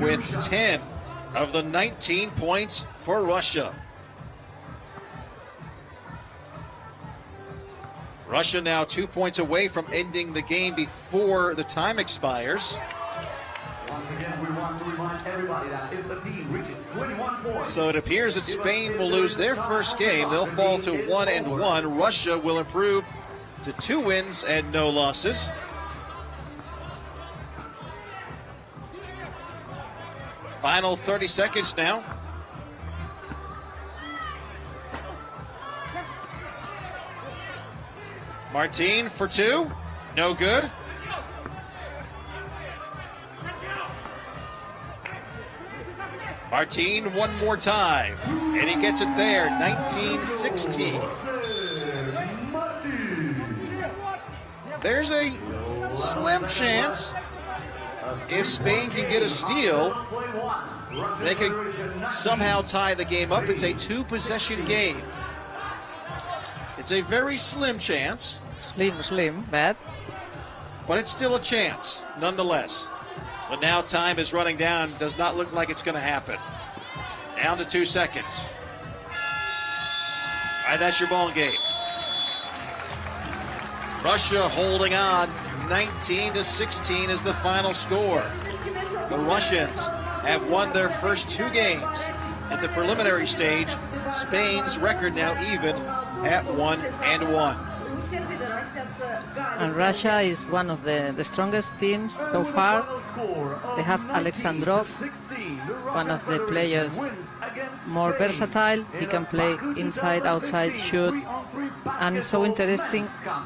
with 10 of the 19 points for Russia. Russia now 2 points away from ending the game before the time expires. Once again, we want to remind everybody that if the team reaches 21 points, So it appears that Spain will lose their first game. They'll fall to 1-1. Russia will improve to 2 wins and no losses. Final 30 seconds now. Martin for 2. No good. Martin one more time. And he gets it there. 19-16. There's a slim chance if Spain can get a steal, they could somehow tie the game up. It's a 2-possession game. It's a very slim chance. Slim, bad. But it's still a chance, nonetheless. But now time is running down. Does not look like it's going to happen. Down to 2 seconds. All right, that's your ball game. Russia holding on. 19-16 is the final score. The Russians have won their first 2 games. In the preliminary stage, Spain's record now even at 1-1. And Russia is one of the strongest teams so far. They have Alexandrov, one of the players more versatile. He can play inside, outside, shoot. And it's so interesting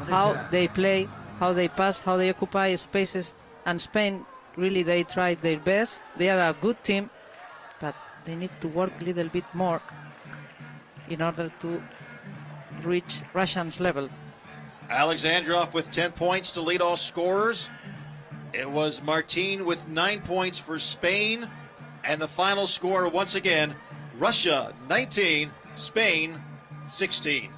how they play, how they pass, how they occupy spaces. And Spain, really, they tried their best. They are a good team, but they need to work a little bit more in order to reach Russians' level. Alexandrov with 10 points to lead all scorers. It was Martin with 9 points for Spain. And the final score, once again, Russia 19, Spain 16.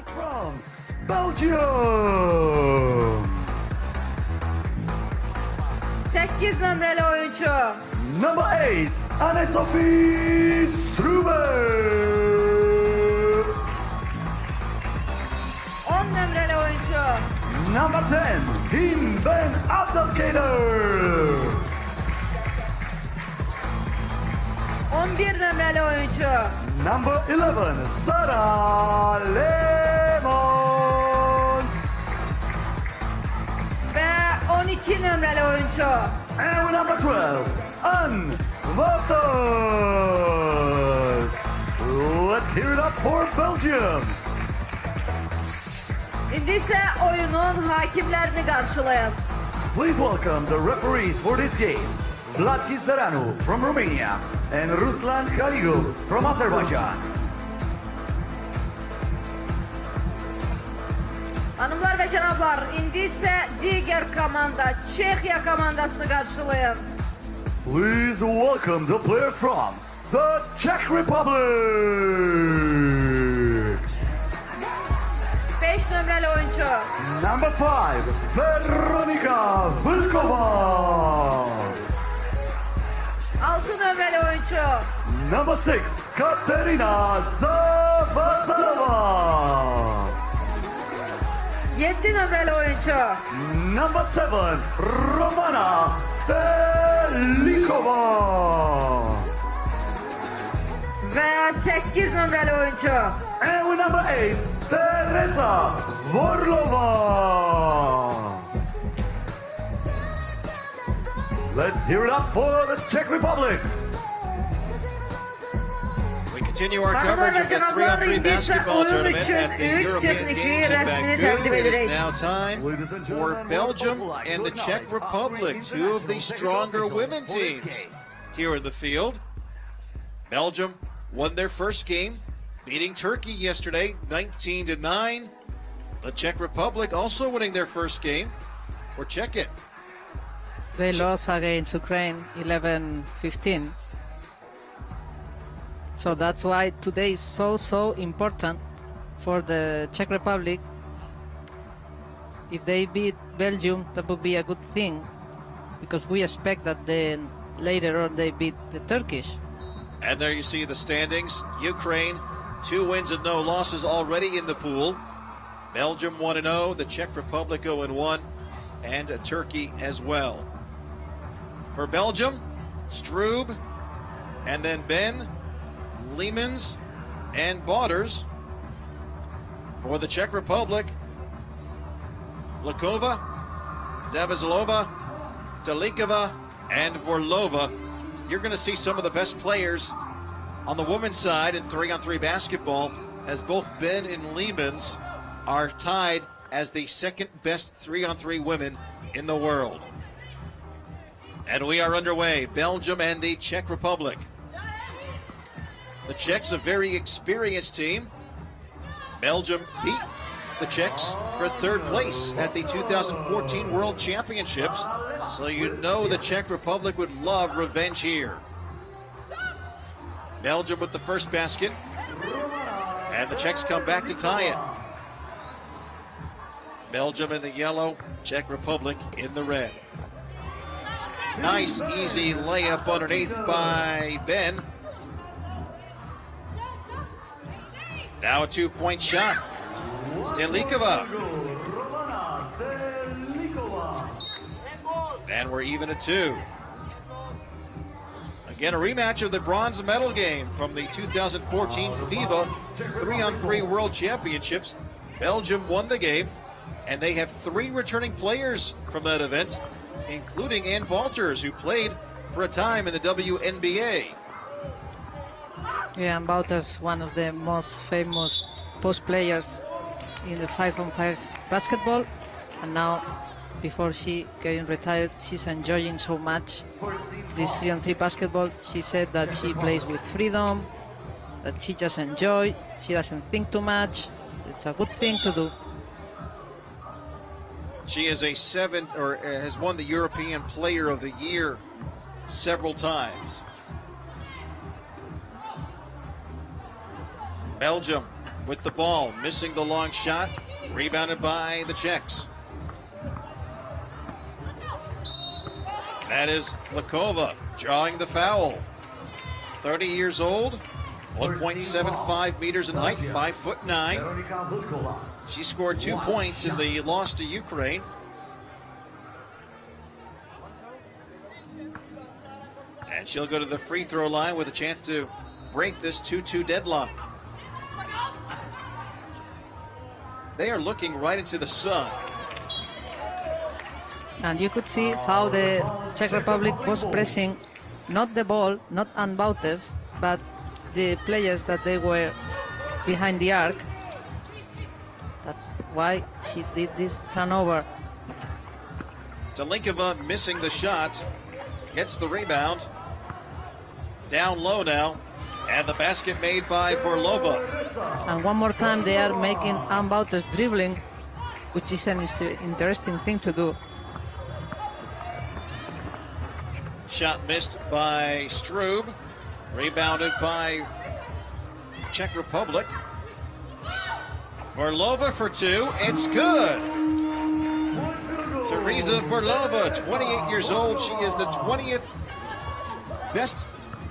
From Belgium. 8 nömrəli oyuncu. Number 8, Anne-Sophie Strube. 10 nömrəli oyuncu. Number 10, Him Ben Abdelkader. 11 nömrəli oyuncu. Number 11, Sarah Lemon. Və 12 nömrəli oyuncu. And with number 12, Anne Wouters. Let's hear it up for Belgium. İndi isə oyunun hakimlərini qarşılayın. Please welcome the referees for this game. Vlad Kisaranu from Romania and Ruslan Khaligov from Azerbaijan. Hanımlar və cənablar, indi isə digər komanda, Çexiya komandasını qarşılayın. Please welcome the players from the Czech Republic. 5 nömrəli oyuncu. Number 5, Veronika Vilkova. 6 nömrəli oyuncu. Number 6, Katerina Zavazova. 7 nömrəli oyuncu. Number 7, Romana Felikova. Və 8 nömrəli oyuncu. And with number 8, Teresa Vorlova. Let's hear it up for the Czech Republic. We continue our coverage of the 3-on-3 basketball tournament at the European Games in Baku. It is now time for Belgium and the Czech Republic, two of the stronger women teams here in the field. Belgium won their first game, beating Turkey yesterday 19-9. The Czech Republic also winning their first game. We'll check it. They lost against Ukraine 11-15. So that's why today is so important for the Czech Republic. If they beat Belgium, that would be a good thing, because we expect that then later on they beat the Turkish. And there you see the standings. Ukraine, 2 wins and no losses already in the pool. Belgium 1-0, the Czech Republic 0-1, and Turkey as well. For Belgium, Strube, and then Ben, Leemans, and Bauders. For the Czech Republic, Lakova, Zavazlova, Talikova, and Vorlova. You're going to see some of the best players on the women's side in 3-on-3 basketball, as both Ben and Leemans are tied as the second best 3-on-3 women in the world. And we are underway, Belgium and the Czech Republic. The Czechs, a very experienced team. Belgium beat the Czechs for third place at the 2014 World Championships. So you know the Czech Republic would love revenge here. Belgium with the first basket. And the Czechs come back to tie it. Belgium in the yellow, Czech Republic in the red. Nice, easy layup underneath by Ben. Now a 2-point shot. Stalikova. And we're even at 2. Again, a rematch of the bronze medal game from the 2014 FIBA 3-on-3 World Championships. Belgium won the game, and they have 3 returning players from that event, including Ann Walters, who played for a time in the WNBA. Yeah, and Wouters, one of the most famous post players in the 5-on-5 basketball, and now before she getting retired, she's enjoying so much this 3-on-3 basketball. She said that she plays with freedom, that she just enjoy, she doesn't think too much. It's a good thing to do. She is has won the European Player of the Year several times. Belgium with the ball, missing the long shot, rebounded by the Czechs. That is Lakova drawing the foul. 30 years old, 1.75 meters in height, 5'9". She scored 2 points in the loss to Ukraine. And she'll go to the free throw line with a chance to break this 2-2 deadlock. They are looking right into the sun. And you could see how the Czech Republic was pressing not the ball, not unbounders, but the players that they were behind the arc. That's why he did this turnover. Zelinkova missing the shot, gets the rebound. Down low now, and the basket made by Vorlova. And one more time they are making unbounders dribbling, which is an interesting thing to do. Shot missed by Strub, rebounded by Czech Republic. Vorlova for two, it's good. Teresa Vorlova, 28 years old. She is the 20th best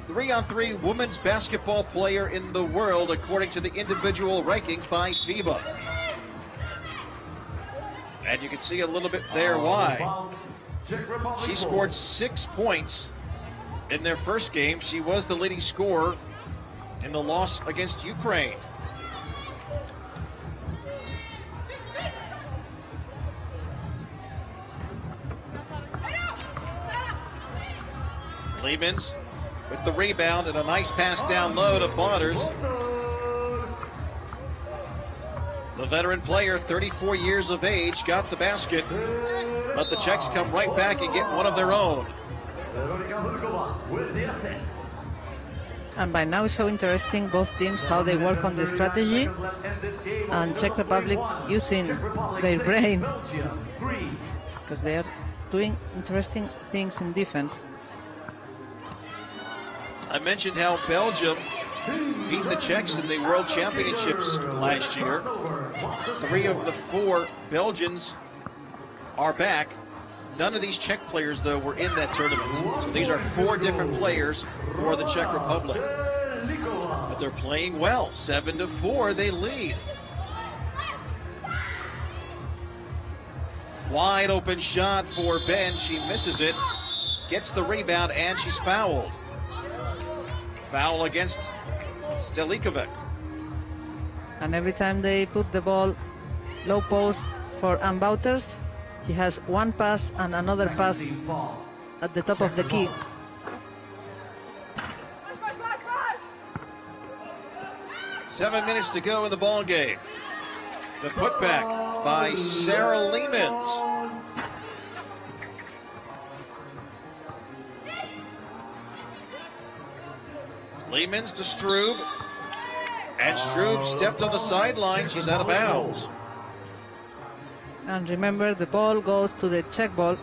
3-on-3 women's basketball player in the world, according to the individual rankings by FIBA. And you can see a little bit there why. She scored 6 points in their first game. She was the leading scorer in the loss against Ukraine. Lehmans with the rebound and a nice pass down low to Botters. The veteran player, 34 years of age, got the basket, but the Czechs come right back and get one of their own. And by now it's so interesting, both teams, how they work on the strategy, and Czech Republic using their brain, because they are doing interesting things in defense. I mentioned how Belgium beat the Czechs in the World Championships last year. 3 of the 4 Belgians are back. None of these Czech players, though, were in that tournament. So these are 4 different players for the Czech Republic. But they're playing well. 7-4, they lead. Wide open shot for Ben. She misses it. Gets the rebound, and she's fouled. Foul against Stelikovic. And every time they put the ball low post for unbounders, he has one pass and another pass at the top of the key. Seven minutes to go in the ball game. The putback by Sarah Lehmans. Lehmans to Strub, and Strub stepped on the sideline. She's out of bounds. And remember, the ball goes to the Czech ball.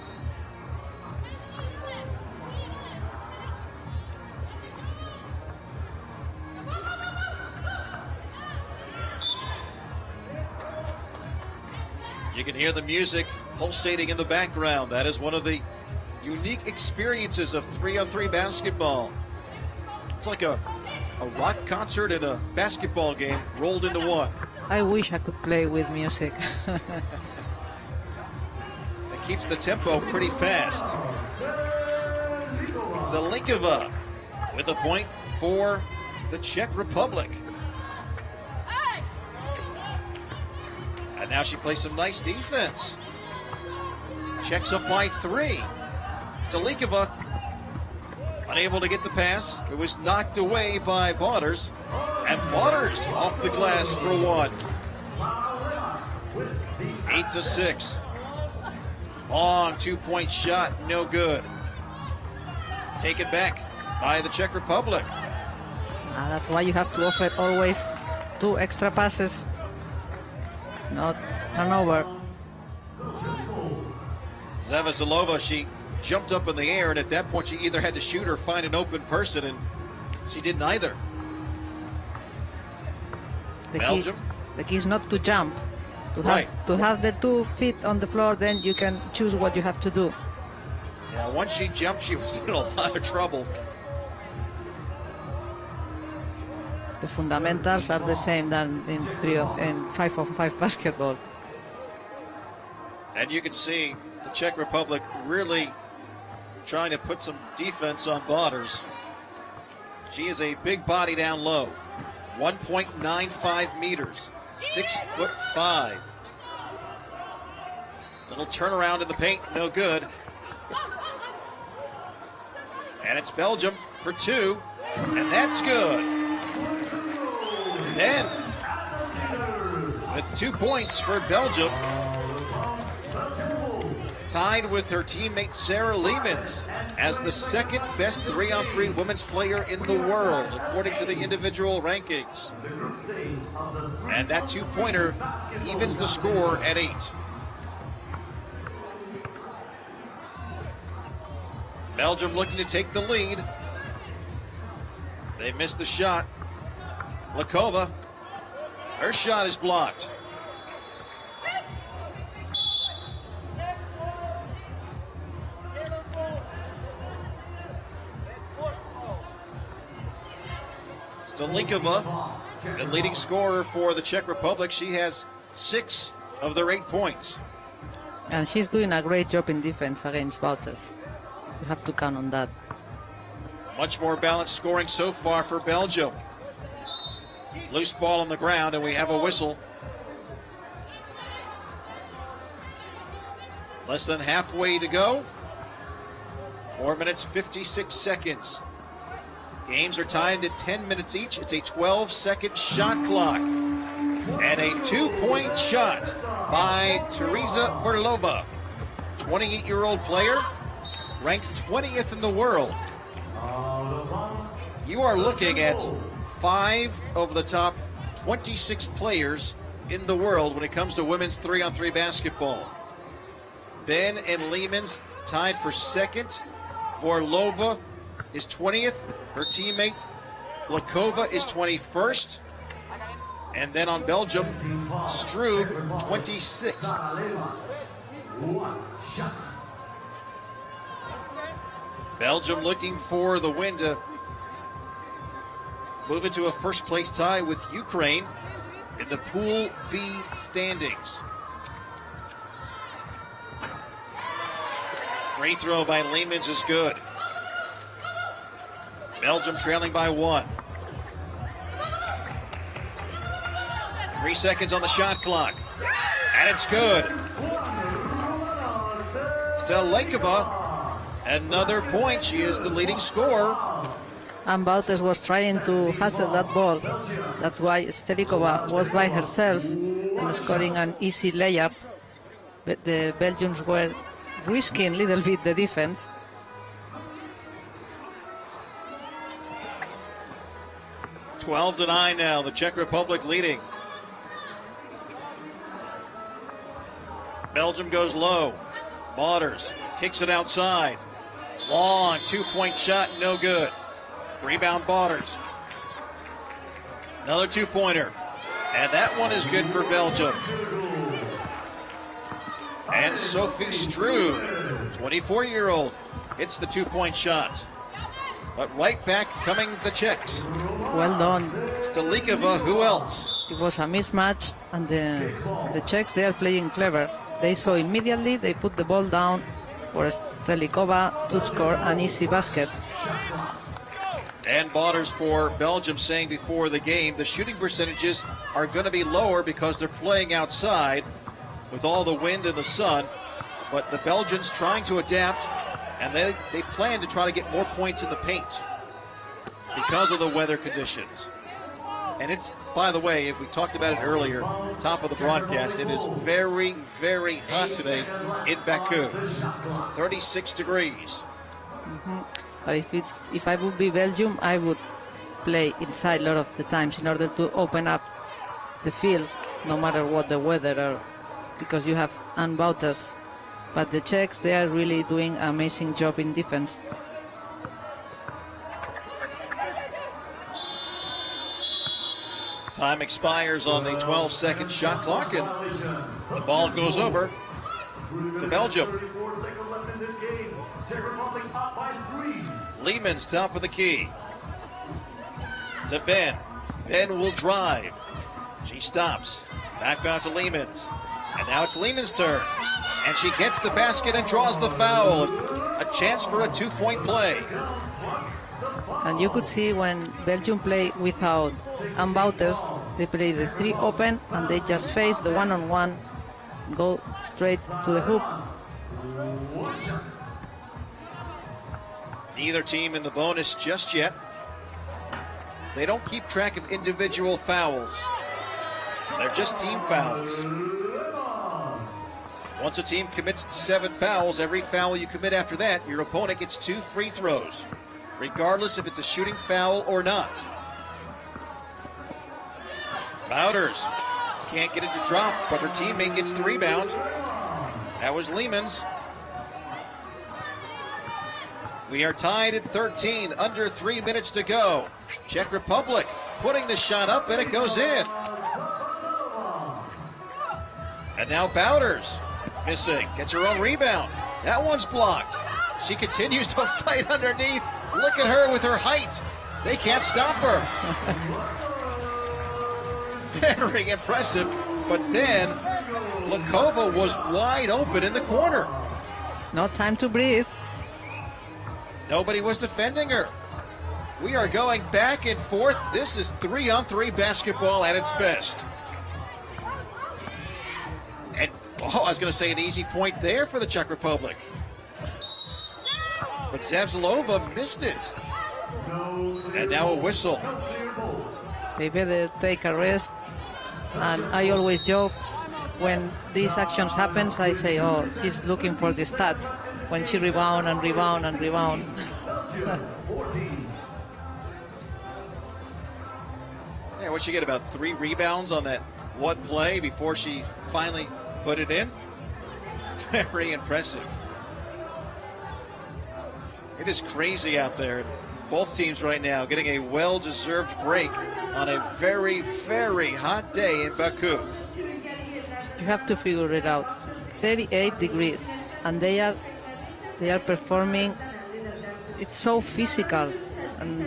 You can hear the music pulsating in the background. That is one of the unique experiences of 3-on-3 basketball. It's like a rock concert and a basketball game rolled into one. I wish I could play with music. It keeps the tempo pretty fast. Zelinkova with a point for the Czech Republic. And now she plays some nice defense. Czechs up by 3. Zelinkova unable to get the pass. It was knocked away by Botters. And Botters off the glass for 1. 8-6. Long 2-point shot, no good. Taken back by the Czech Republic. That's why you have to offer always 2 extra passes, not turnover. Zavazilova, she jumped up in the air, and at that point she either had to shoot or find an open person, and she did neither. Belgium. The key is not to jump. Right. To have the 2 feet on the floor, then you can choose what you have to do. Yeah, once she jumped, she was in a lot of trouble. The fundamentals are the same than in 5-on-5 basketball. And you can see the Czech Republic really trying to put some defense on Botters. She is a big body down low, 1.95 meters, 6'5". Little turnaround in the paint, no good. And it's Belgium for 2, and that's good. Then, with 2 points for Belgium, tied with her teammate Sarah Leemans as the second best 3-on-3 women's player in the world, according to the individual rankings. And that 2-pointer evens the score at 8. Belgium looking to take the lead. They missed the shot. Lakova, her shot is blocked. Stolikova, the leading scorer for the Czech Republic. She has 6 of their 8 points. And she's doing a great job in defense against Wouters. You have to count on that. Much more balanced scoring so far for Belgium. Loose ball on the ground, and we have a whistle. Less than halfway to go. 4 minutes, 56 seconds. Games are tied to 10 minutes each. It's a 12-second shot clock. And a 2-point shot by Teresa Verlova, 28-year-old player, ranked 20th in the world. You are looking at 5 of the top 26 players in the world when it comes to women's 3-on-3 basketball. Ben and Leemans tied for second. Vorlova is 20th. Her teammate Lakova is 21st. And then on Belgium, Strub 26th. Belgium looking for the win to move into a first place tie with Ukraine in the Pool B standings. Free throw by Leemans is good. Belgium trailing by 1. 3 seconds on the shot clock. And it's good. Stolikova, another point. She is the leading scorer. And Wouters was trying to hustle that ball. That's why Stolikova was by herself and scoring an easy layup. But the Belgians were risking a little bit the defense. Twelve to 9 now, the Czech Republic leading. Belgium goes low. Botters kicks it outside. Long 2-point shot, no good. Rebound Botters. Another 2-pointer. And that one is good for Belgium. And Sophie Strub, 24-year-old, hits the 2-point shot. But right back coming the Czechs. Well done. Stolikova, who else? It was a mismatch, and the Czechs, they are playing clever. They saw immediately, they put the ball down for Stolikova to score an easy basket. And Botters for Belgium saying before the game, the shooting percentages are going to be lower because they're playing outside with all the wind and the sun. But the Belgians trying to adapt, and they plan to try to get more points in the paint because of the weather conditions. And it's, by the way, if we talked about it earlier, top of the broadcast, it is very, very hot today in Baku. 36 degrees. But if I would be Belgium, I would play inside a lot of the times in order to open up the field, no matter what the weather are, because you have Ann Wouters. But the Czechs, they are really doing an amazing job in defense. Time expires on the 12-second shot clock, and the ball goes over to Belgium. 34 seconds left in this game. Czech Republic up by 3. Lehman's top of the key. To Ben. Ben will drive. She stops. Back out to Lehman's. And now it's Lehman's turn. And she gets the basket and draws the foul. A chance for a 2-point play. And you could see when Belgium play without unbouters, they play the 3 open and they just face the one-on-one, go straight to the hoop. Neither team in the bonus just yet. They don't keep track of individual fouls. They're just team fouls. Once a team commits 7 fouls, every foul you commit after that, your opponent gets 2 free throws, regardless if it's a shooting foul or not. Bouders can't get it to drop, but her teammate gets the rebound. That was Lehman's. We are tied at 13, under 3 minutes to go. Czech Republic putting the shot up, and it goes in. And now Bouders missing, gets her own rebound. That one's blocked. She continues to fight underneath. Look at her with her height. They can't stop her. Very impressive, but then Lakova was wide open in the corner. No time to breathe. Nobody was defending her. We are going back and forth. This is 3-on-3 basketball at its best. And, I was going to say an easy point there for the Czech Republic. But Zavzalova missed it. And now a whistle. Maybe they take a rest. And I always joke when these actions happens, I say, oh, she's looking for the stats when she rebound and rebound and rebound. Yeah, what'd she get, about 3 rebounds on that one play before she finally put it in? Very impressive. It is crazy out there. Both teams right now getting a well-deserved break on a very, very hot day in Baku. You have to figure it out. 38 degrees, and they are performing. It's so physical, and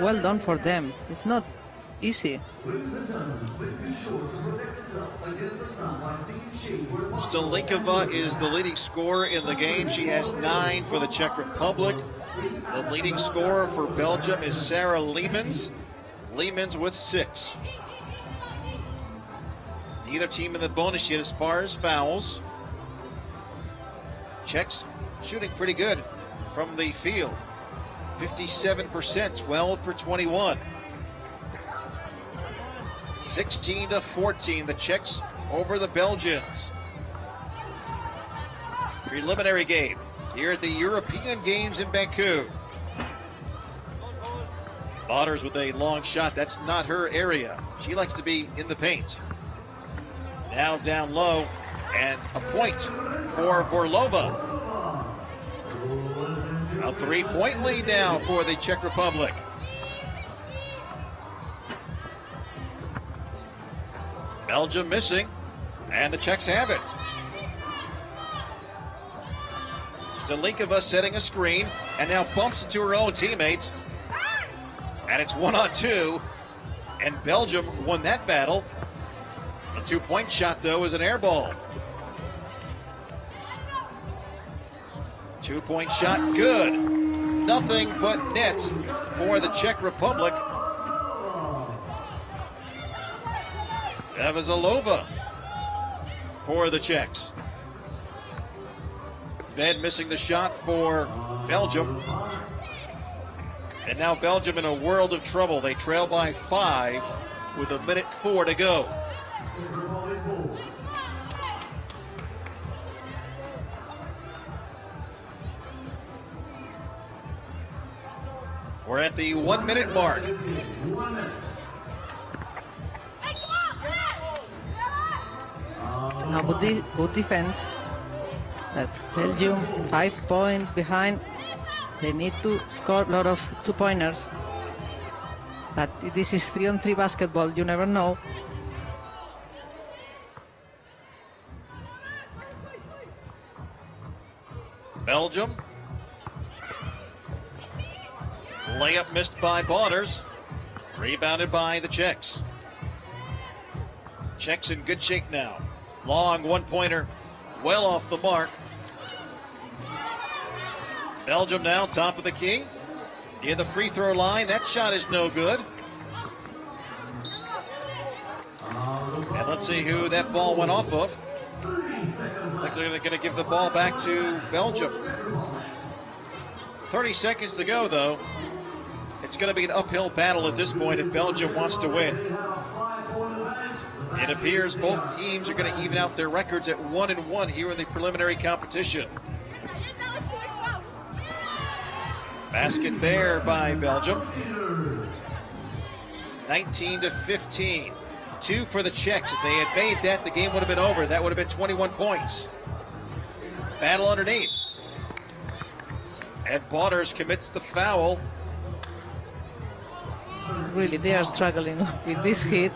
well done for them. It's not easy. Stolinkova is the leading scorer in the game. She has 9 for the Czech Republic. The leading scorer for Belgium is Sarah Lehmans. Lehmans with 6. Neither team in the bonus yet as far as fouls. Czechs shooting pretty good from the field. 57%, 12 for 21. 16-14, the Czechs over the Belgians. Preliminary game here at the European Games in Baku. Bouders with a long shot. That's not her area. She likes to be in the paint. Now down low, and a point for Vorlova. A 3-point lead now for the Czech Republic. Belgium missing, and the Czechs have it. Stolinkova setting a screen, and now bumps into her own teammates. And it's 1-on-2, and Belgium won that battle. A 2-point shot, though, is an air ball. 2-point shot, good. Nothing but net for the Czech Republic. Zavzalova for the Czechs. Ben missing the shot for Belgium. And now Belgium in a world of trouble. They trail by 5 with 1:04 to go. We're at the 1-minute mark. Now good defense. Belgium 5 points behind. They need to score a lot of 2-pointers. But this is 3-on-3 basketball. You never know. Belgium. Layup missed by Bauders. Rebounded by the Czechs. Czechs in good shape now. Long one-pointer, well off the mark. Belgium now top of the key. Near the free throw line. That shot is no good. And let's see who that ball went off of. They're going to give the ball back to Belgium. 30 seconds to go, though. It's going to be an uphill battle at this point if Belgium wants to win. It appears both teams are going to even out their records at 1-1 here in the preliminary competition. Basket there by Belgium. 19-15. 2 for the Czechs. If they had made that, the game would have been over. That would have been 21 points. Battle underneath. And Bauders commits the foul. Really, they are struggling with this hit.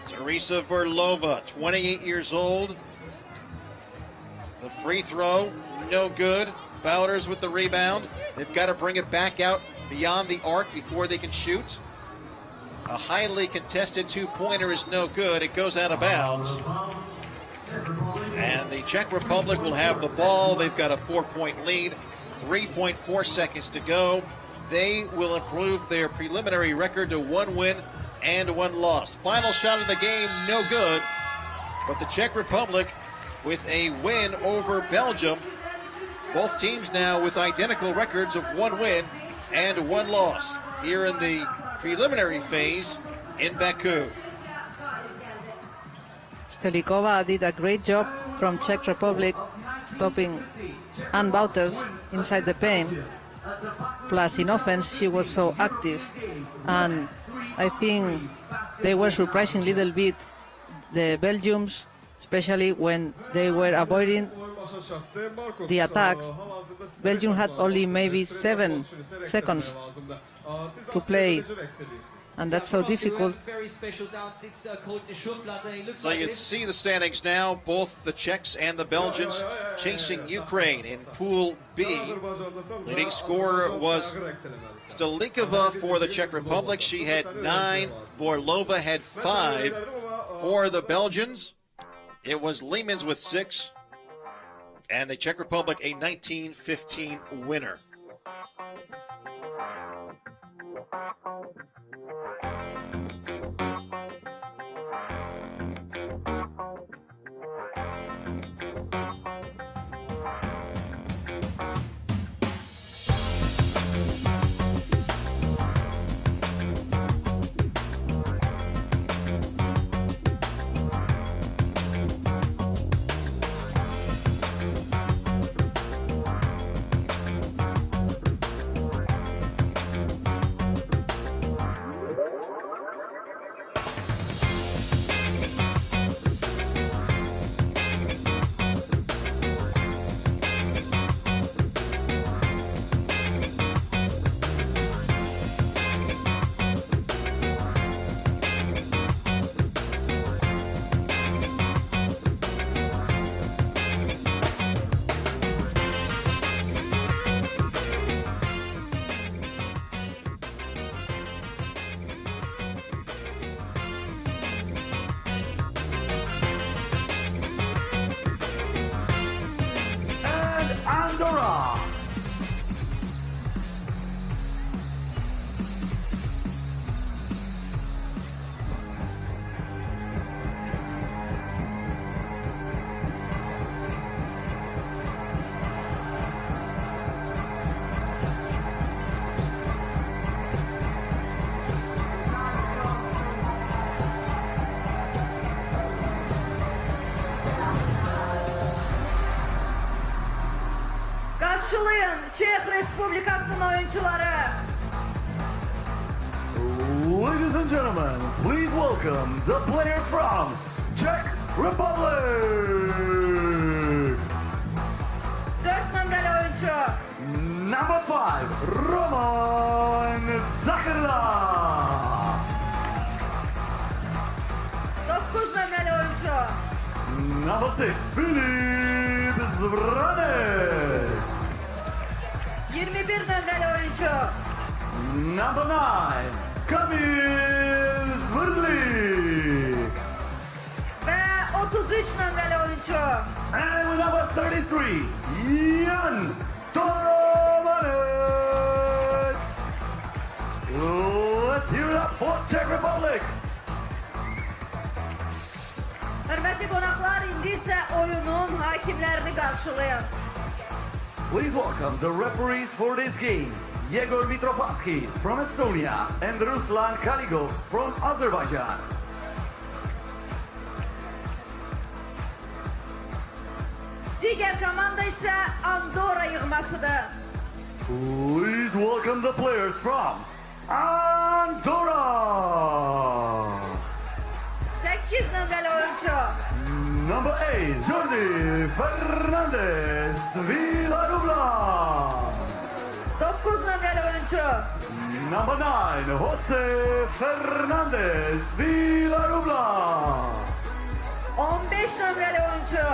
Teresa Verlova, 28 years old. The free throw, no good. Bauders with the rebound. They've got to bring it back out beyond the arc before they can shoot. A highly contested two-pointer is no good. It goes out of bounds. And the Czech Republic will have the ball. They've got a 4-point lead. 3.4 seconds to go. They will improve their preliminary record to 1 win and 1 loss. Final shot of the game, no good. But the Czech Republic with a win over Belgium. Both teams now with identical records of 1 win and 1 loss here in the preliminary phase in Baku. Stelikova did a great job from Czech Republic stopping Ann Wouters inside the paint. Plus in offense she was so active, and I think they were surprising a little bit the Belgians, especially when they were avoiding the attacks. Belgium had only maybe 7 seconds to play, and that's so difficult. So you see the standings now, both the Czechs and the Belgians chasing Ukraine in Pool B. Leading scorer was Stolikova for the Czech Republic. She had 9. Vorlova had 5. For the Belgians, it was Leemans with 6. And the Czech Republic a 19-15 winner. Andorra. Karşılayın Çek Respublikası'nın oyuncuları. Ladies and gentlemen, please welcome the players from Czech Republic. Number 5, Roman Zakirla. 9 numaralı oyuncu. Number 6, Filip Zvranek. 21 numaralı oyuncu. Number 9, Kamil Zvrdlik. Ve 33 numaralı oyuncu. And number 33, Jan Toromanes. Let's hear it up for Czech Republic. Hürmetli konaklar, indi ise oyunun hakimlerini karşılayın. Please welcome the referees for this game. Yegor Mitrofanski from Estonia and Ruslan Kaligov from Azerbaijan. Diğer komanda ise Andorra yığmasıdır. Please welcome the players from Andorra. 8 numaralı oyuncu. Number 8, Jordi Fernandez Villarubla. 9 numaralı oyuncu. Number 9, Jose Fernandez Villarubla. 15 numaralı oyuncu.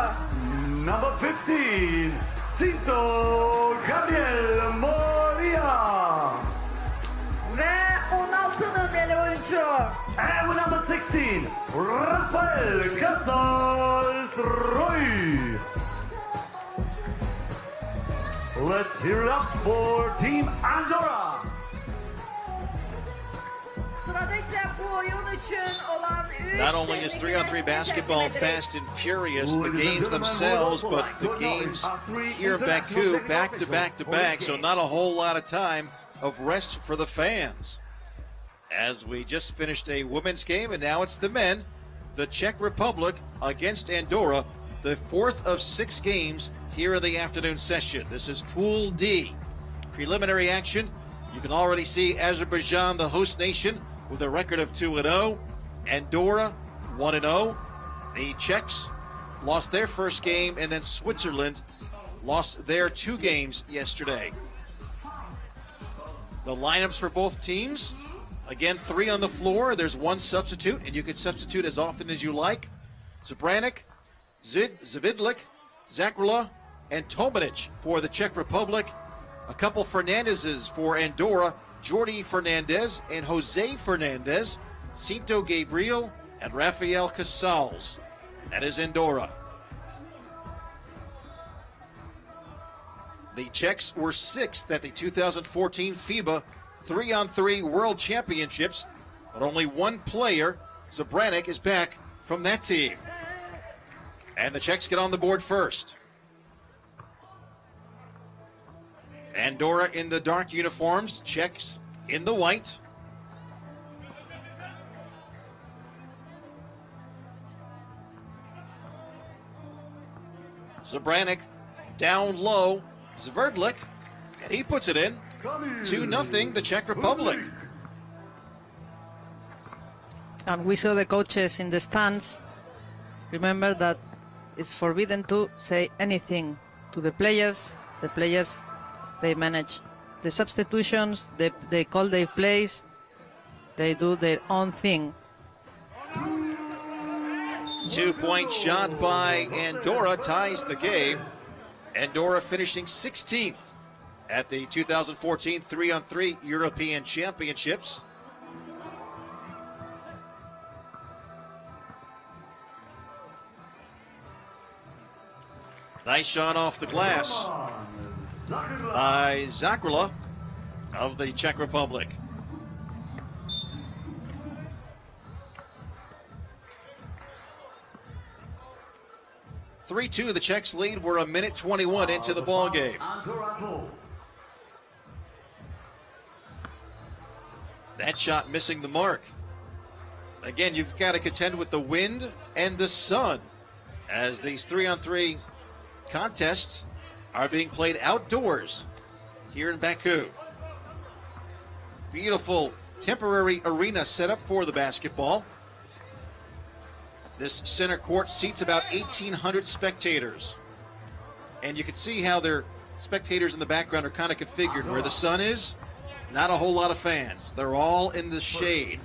Number 15, Cinto Gabriel Moria. Ve 16 numaralı oyuncu. And with number 16, Rafael Casals Roy. Let's hear it up for Team Andorra. Sırada ise bu oyun için olan 3 Not only is 3-on-3 basketball fast and furious, the games themselves, but the games here in Baku back to back to back, so not a whole lot of time of rest for the fans. As we just finished a women's game, and now it's the men, the Czech Republic against Andorra, the 4th of 6 games here in the afternoon session. This is Pool D. Preliminary action. You can already see Azerbaijan, the host nation, with a record of 2-0. Andorra, 1-0. The Czechs lost their first game, and then Switzerland lost their 2 games yesterday. The lineups for both teams, again, 3 on the floor. There's 1 substitute, and you can substitute as often as you like. Zabranik, Zvidlik, Zakrula, and Tomanic for the Czech Republic. A couple Fernandezes for Andorra, Jordi Fernandez and Jose Fernandez, Cinto Gabriel, and Rafael Casals. That is Andorra. The Czechs were 6th at the 2014 FIBA 3-on-3 World Championships, but only 1 player, Zabranik, is back from that team. And the Czechs get on the board first. Andorra in the dark uniforms, Czechs in the white. Zabranik down low, Zvrdlik, and he puts it in. 2-0, the Czech Republic. And we saw the coaches in the stands. Remember that it's forbidden to say anything to the players. The players, they manage the substitutions, they call their plays, they do their own thing. 2-point shot by Andorra ties the game. Andorra finishing 16th at the 2014 3-on-3 European Championships. Nice shot off the glass by Zakrula of the Czech Republic. The Czechs lead. We're a minute 21 into the ball game. That shot missing the mark. Again, you've got to contend with the wind and the sun as these 3-on-3 contests are being played outdoors here in Baku. Beautiful temporary arena set up for the basketball. This center court seats about 1,800 spectators. And you can see how they're spectators in the background are kind of configured. Where the sun is, not a whole lot of fans. They're all in the shade.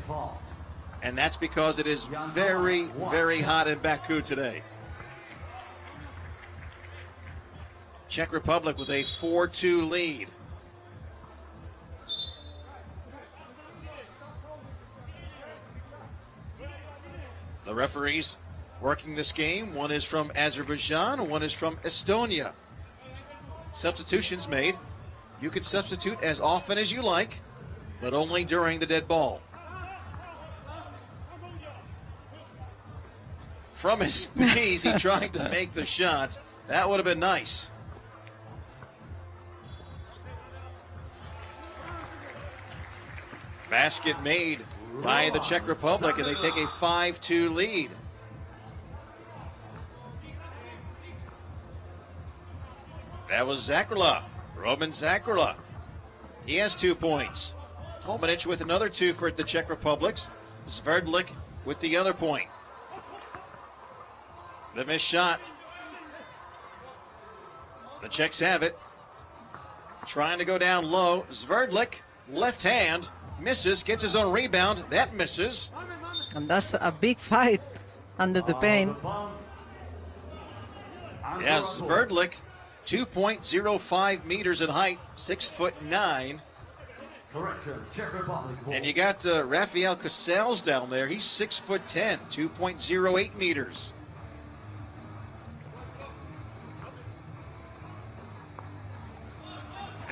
And that's because it is very, very hot in Baku today. Czech Republic with a 4-2 lead. The referees working this game, one is from Azerbaijan, one is from Estonia. Substitutions made. You can substitute as often as you like, but only during the dead ball. From his knees, he tried to make the shot. That would have been nice. Basket made by the Czech Republic, and they take a 5-2 lead. That was Zakrla, Roman Zakrla. He has 2 points. Tomanic with another 2 for the Czech Republic. Sverdlik with the other point. The missed shot. The Czechs have it. Trying to go down low. Sverdlik, left hand, misses, gets his own rebound. That misses. And that's a big fight under the paint. Yeah, Sverdlik, 2.05 meters in height, 6'9". And you got Rafael Casals down there. He's 6'10", 2.08 meters.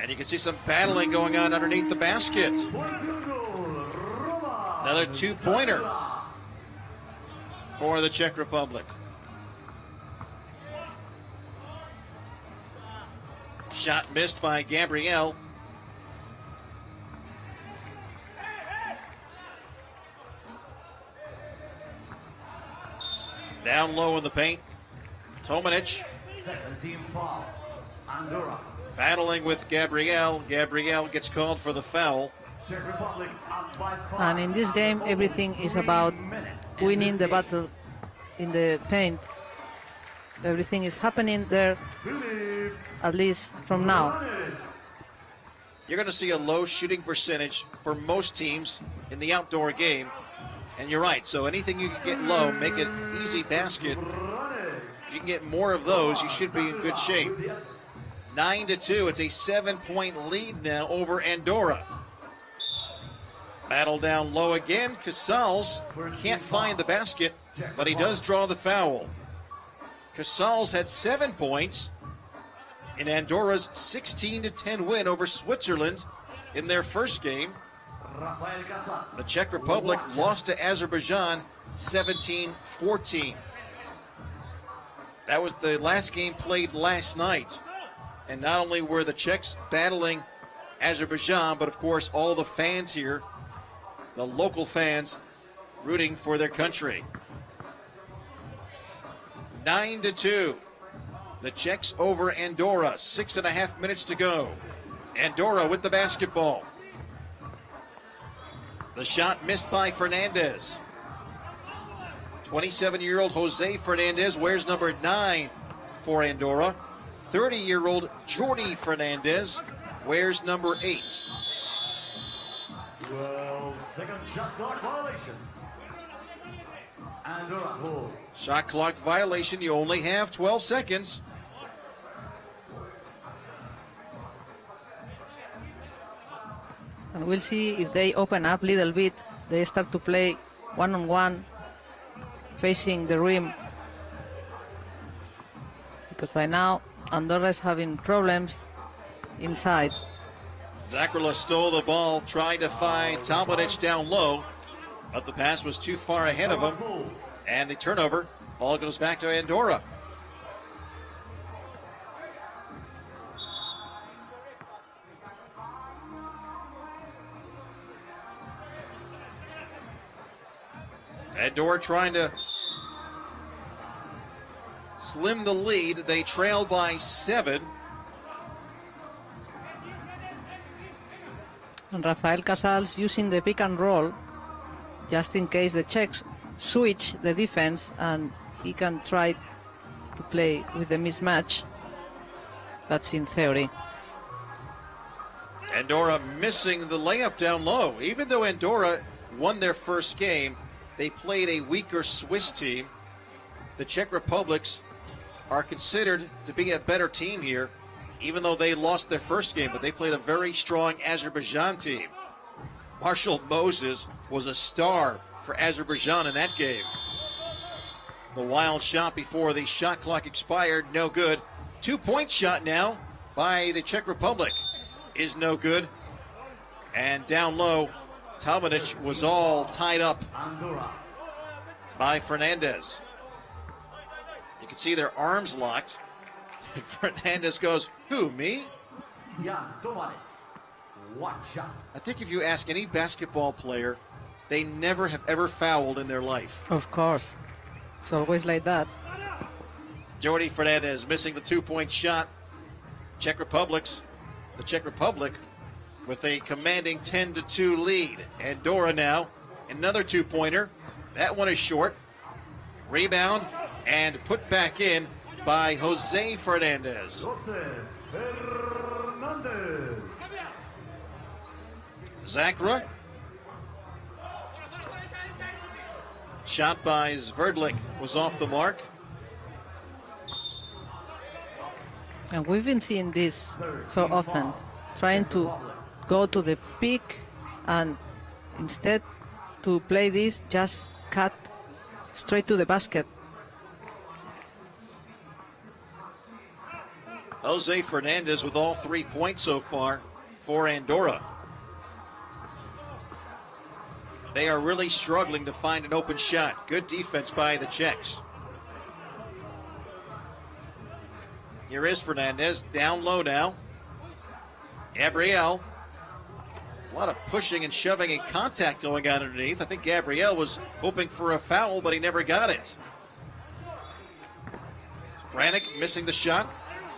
And you can see some battling going on underneath the basket. Another 2-pointer for the Czech Republic. Shot missed by Gabriel. Down low in the paint. Tomanic. Battling with Gabriel. Gabriel gets called for the foul. And in this game, everything is about winning the battle in the paint. Everything is happening there, at least from now. You're going to see a low shooting percentage for most teams in the outdoor game. And you're right, so anything you can get low, make it an easy basket. If you can get more of those, you should be in good shape. 9-2, it's a 7-point lead now over Andorra. Battle down low again. Casals can't find the basket, but he does draw the foul. Casals had 7 points in Andorra's 16-10 win over Switzerland in their first game. The Czech Republic lost to Azerbaijan 17-14. That was the last game played last night. And not only were the Czechs battling Azerbaijan, but of course all the fans here, the local fans, rooting for their country. 9-2. The Czechs over Andorra. 6.5 minutes to go. Andorra with the basketball. The shot missed by Fernandez. 27-year-old Jose Fernandez wears number 9 for Andorra. 30-year-old Jordi Fernandez wears number 8. Well, second shot clock violation. Andorra ball. Shot clock violation. You only have 12 seconds. And we'll see if they open up a little bit. They start to play one-on-one, facing the rim. Because by now, Andorra is having problems inside. Zakrla stole the ball, trying to find Tomanic down low, but the pass was too far ahead of him. And the turnover, ball goes back to Andorra. Andorra trying to slim the lead. They trail by 7. And Rafael Casals using the pick and roll just in case the Czechs switch the defense and he can try to play with the mismatch. That's in theory. Andorra missing the layup down low. Even though Andorra won their first game, they played a weaker Swiss team. The Czech Republics are considered to be a better team here, even though they lost their first game, but they played a very strong Azerbaijan team. Marshall Moses was a star for Azerbaijan in that game. The wild shot before the shot clock expired, no good. 2-point shot now by the Czech Republic is no good. And down low, Tomanic was all tied up by Fernandez. You can see their arms locked. And Fernandez goes, "Who, me?" I think if you ask any basketball player, they never have ever fouled in their life. Of course. It's always like that. Jordi Fernandez missing the 2-point shot. The Czech Republic with a commanding 10-2 lead. Andorra now, another 2-pointer. That one is short. Rebound and put back in by Jose Fernandez. Zakra. Shot by Sverdlik was off the mark. And we've been seeing this so often, trying to go to the peak and instead to play this, just cut straight to the basket. Jose Fernandez with all 3 points so far for Andorra. They are really struggling to find an open shot. Good defense by the Czechs. Here is Fernandez, down low now. Gabriel. A lot of pushing and shoving and contact going on underneath. I think Gabriel was hoping for a foul, but he never got it. Brannick missing the shot.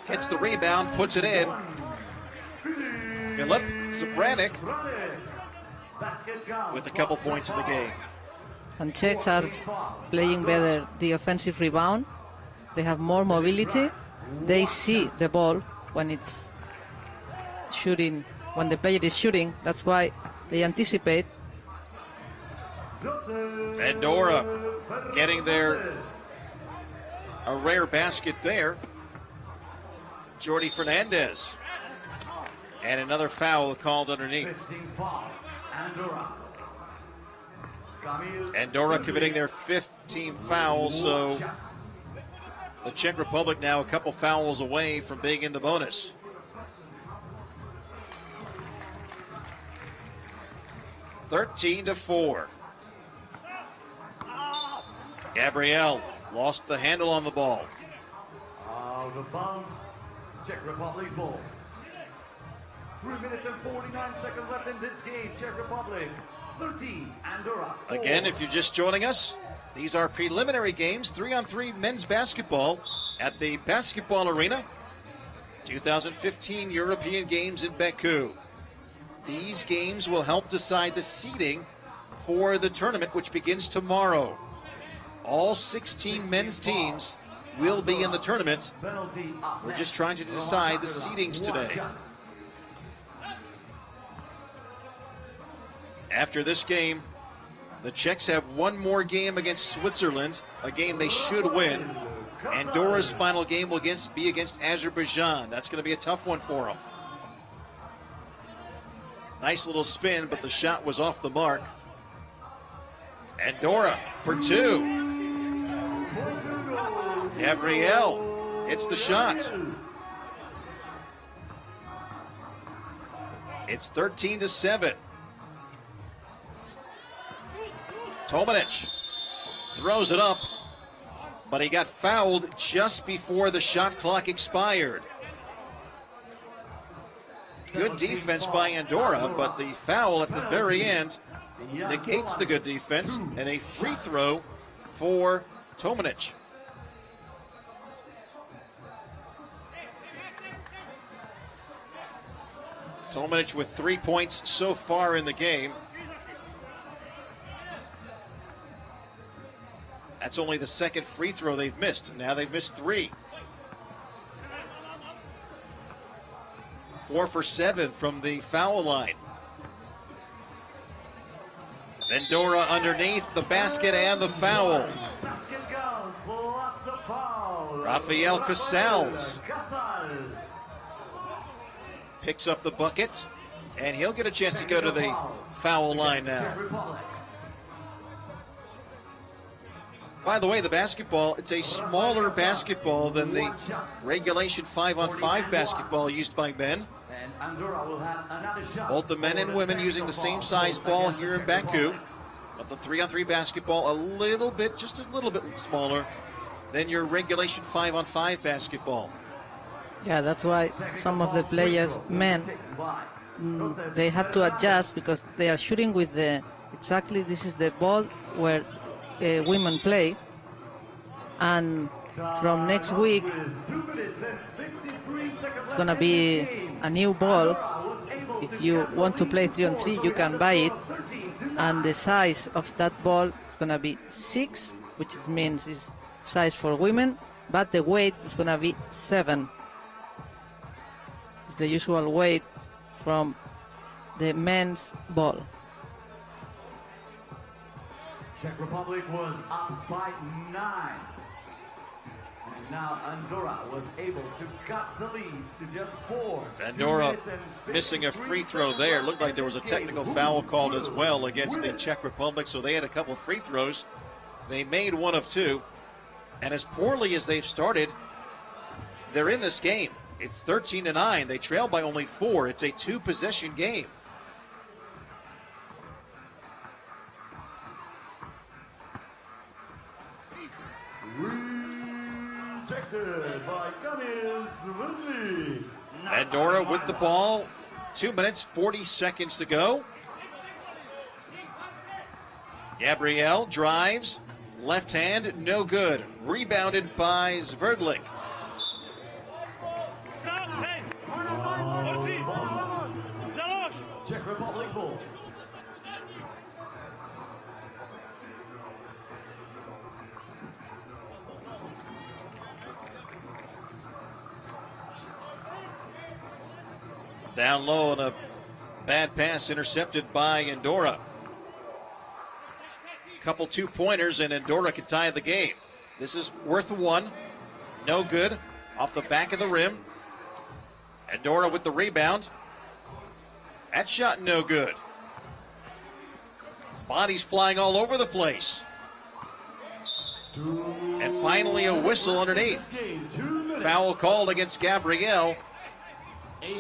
Gets the rebound, puts it in. Filip Zabranik with a couple points in the game. And Czechs are playing better the offensive rebound. They have more mobility. They see the ball when it's shooting, when the player is shooting. That's why they anticipate. Andorra getting a rare basket there. Jordi Fernandez. And another foul called underneath. Andorra committing their 5th team foul, so the Czech Republic now a couple fouls away from being in the bonus. (13-4). Gabriel lost the handle on the ball. Out of bounds, Czech Republic ball. 3 minutes and 49 seconds left in this game. Czech Republic 13, Andorra 4. Again, if you're just joining us, these are preliminary games, 3-on-3 men's basketball at the Basketball Arena, 2015 European Games in Baku. These games will help decide the seeding for the tournament, which begins tomorrow. All 16 men's teams will be in the tournament. We're just trying to decide the seedings today. After this game, the Czechs have one more game against Switzerland, a game they should win. Andorra's final game will be against Azerbaijan. That's going to be a tough one for them. Nice little spin, but the shot was off the mark. Andorra for 2. Gabriel hits the shot. It's 13-7. Tomanic throws it up, but he got fouled just before the shot clock expired. Good defense by Andorra, but the foul at the very end negates the good defense, and a free throw for Tomanic. Tomanic with 3 points so far in the game. That's only the second free throw they've missed. Now they've missed 3. 4 for 7 from the foul line. Andorra underneath the basket and the foul. Basket counts plus the foul. Rafael Casals Casals. picks up the bucket, and he'll get a chance to go to the foul line now. Czech Republic. By the way, the basketball, it's a smaller basketball than the regulation 5-on-5 basketball used by men. And Andorra will have another shot. Both the men and women using the same size ball here in Baku. But the 3-on-3 basketball just a little bit smaller than your regulation 5-on-5 basketball. Yeah, that's why some of the players, men, they have to adjust because they are shooting with this is the ball where women play. And from next week, it's going to be a new ball. If you want to play 3-on-3, you can buy it. And the size of that ball is going to be 6, which means it's size for women, but the weight is going to be 7. It's the usual weight from the men's ball. Czech Republic was up by 9. And now Andorra was able to cut the lead to just 4. Andorra missing a free throw there. Looked like there was a technical foul called as well against the Czech Republic, so they had a couple of free throws. They made 1 of 2. And as poorly as they've started, they're in this game. It's 13-9. They trail by only 4. It's a 2-possession game. Rejected by Kamil Svindley. Andorra with the ball. 2 minutes, 40 seconds to go. Gabriel drives. Left hand, no good. Rebounded by Sverdlik. Czech Republic ball. Down low and a bad pass intercepted by Andorra. Couple 2-pointers and Andorra can tie the game. This is worth 1. No good. Off the back of the rim. Andorra with the rebound. That shot no good. Bodies flying all over the place. And finally a whistle underneath. Foul called against Gabriel.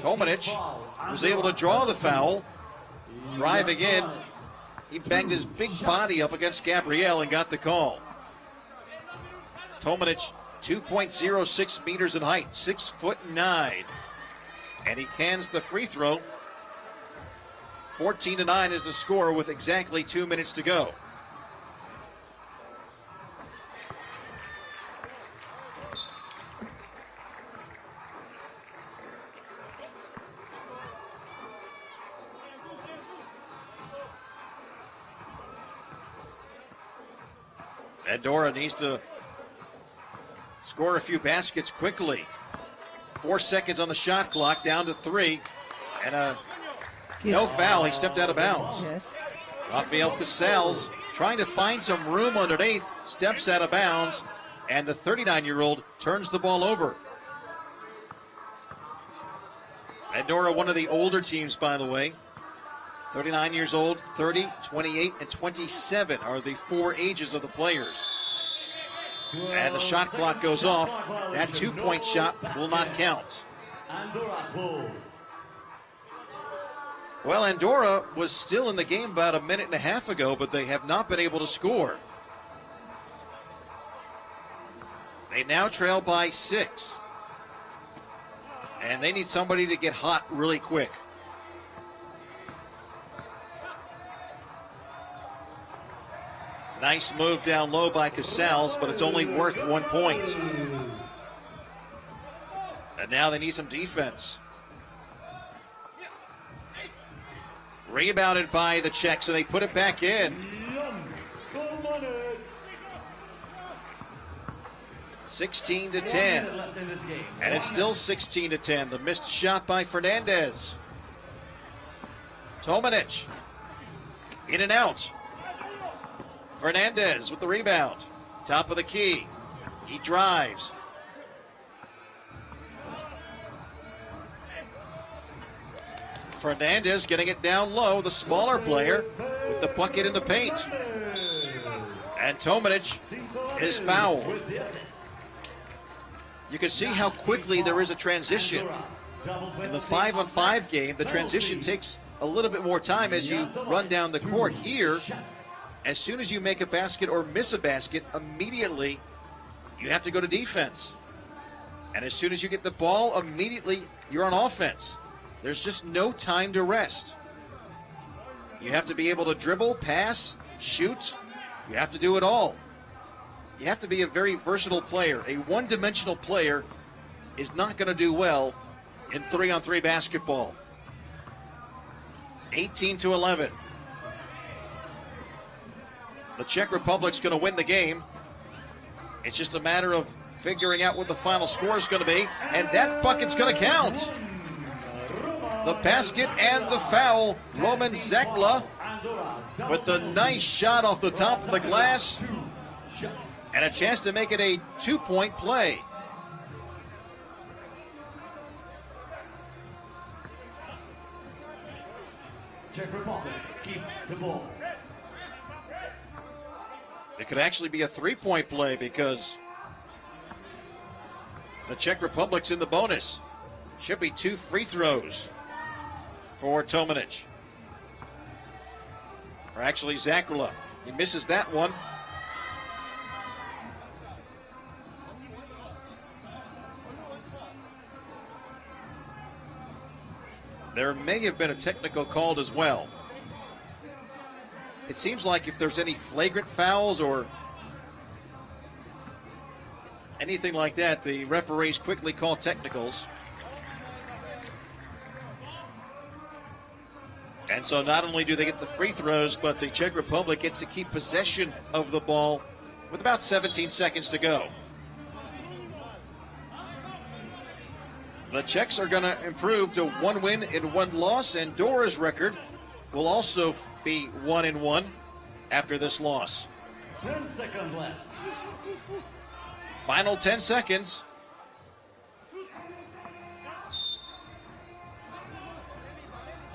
Tomanic was able to draw the foul. Driving in. He banged his big body up against Gabriel and got the call. Tomanic, 2.06 meters in height, 6'9". And he cans the free throw. 14-9 is the score with exactly 2 minutes to go. Andorra needs to score a few baskets quickly. 4 seconds on the shot clock, down to 3. And no foul, he stepped out of bounds. Yes. Rafael Casals trying to find some room underneath, steps out of bounds, and the 39-year-old turns the ball over. Andorra, one of the older teams, by the way. 39 years old, 30, 28, and 27 are the 4 ages of the players. And the shot clock goes off. That 2-point shot will not count. Well, Andorra was still in the game about a minute and a half ago, but they have not been able to score. They now trail by 6. And they need somebody to get hot really quick. Nice move down low by Casals, but it's only worth 1 point. And now they need some defense. Rebounded by the Czechs, and they put it back in. 16 to 1 10. minute left in this game. And it's still 16 to 10. The missed shot by Fernandez. Tomanic. In and out. Fernandez with the rebound. Top of the key. He drives. Fernandez getting it down low, the smaller player with the bucket in the paint. And Tomanic is fouled. You can see how quickly there is a transition. In the 5-on-5 game, the transition takes a little bit more time as you run down the court. Here, as soon as you make a basket or miss a basket, immediately you have to go to defense. And as soon as you get the ball, immediately you're on offense. There's just no time to rest. You have to be able to dribble, pass, shoot. You have to do it all. You have to be a very versatile player. A one-dimensional player is not going to do well in 3-on-3 basketball. 18 to 11. The Czech Republic's going to win the game. It's just a matter of figuring out what the final score is going to be, and that bucket's going to count. The basket and the foul. Roman Zakla with the nice shot off the top of the glass and a chance to make it a 2-point play. Czech Republic keeps the ball. It could actually be a 3-point play because the Czech Republic's in the bonus. Should be 2 free throws for Tomanic. Or actually Zakula. He misses that one. There may have been a technical called as well. It seems like if there's any flagrant fouls or anything like that, the referees quickly call technicals. And so not only do they get the free throws, but the Czech Republic gets to keep possession of the ball with about 17 seconds to go. The Czechs are going to improve to 1 win and 1 loss, and Dora's record will also be 1-1 after this loss. 10 seconds left. Final 10 seconds.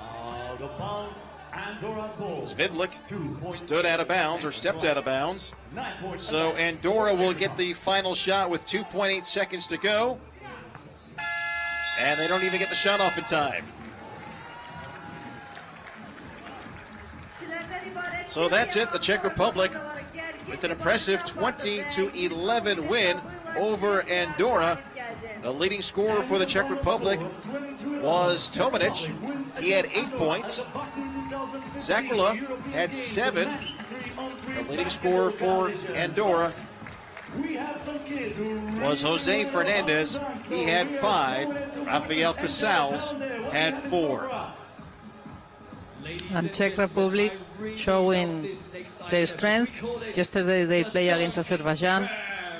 Out of bounds, Andorra's ball. Svidlik 2 stood out of bounds or stepped out of bounds. 9 points. So Andorra will get the final shot with 2.8 seconds to go. And they don't even get the shot off in time. So that's it. The Czech Republic with an impressive 20-11 win over Andorra. The leading scorer for the Czech Republic was Tomanic. He had 8 points. Zakula had 7. The leading scorer for Andorra was Jose Fernandez. He had 5. Rafael Casals had 4. And Czech Republic showing their strength. Yesterday they played against Azerbaijan,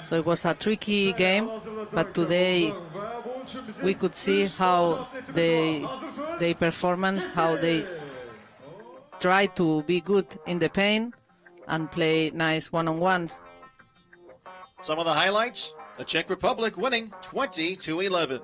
so it was a tricky game. But today we could see how they performance, how they try to be good in the paint and play nice one-on-one. Some of the highlights: the Czech Republic winning 20-11.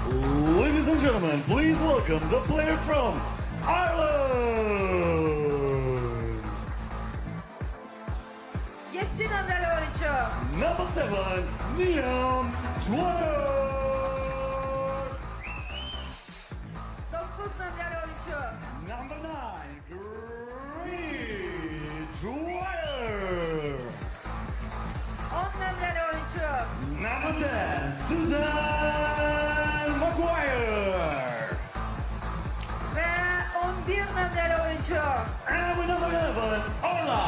Ladies and gentlemen, please welcome the player from Ireland. 7 numaralı oyuncu. Number 7, Liam Dwyer. 9 numaralı oyuncu. Number 9, Green Dwyer. 10 numaralı oyuncu. Number 10, Susan McGuire. Ve 11 numaralı oyuncu. And with number 11, Ola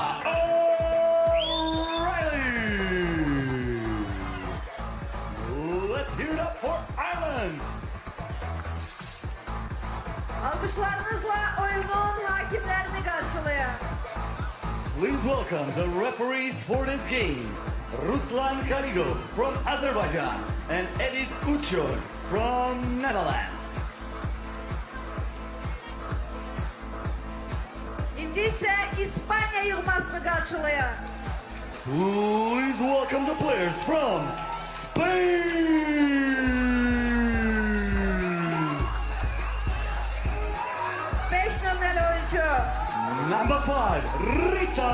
O'Reilly. Let's hear it up for Ireland. Alkışlarınızla oyunun hakimlerini karşılayın. Please welcome the referees for this game. Ruslan Kaligo from Azerbaijan and Edith Uçur from Netherlands. Şimdi ise İspanya yığmasını karşılayın. Please welcome the players from Spain. 5 numaralı oyuncu. Number 5, Rita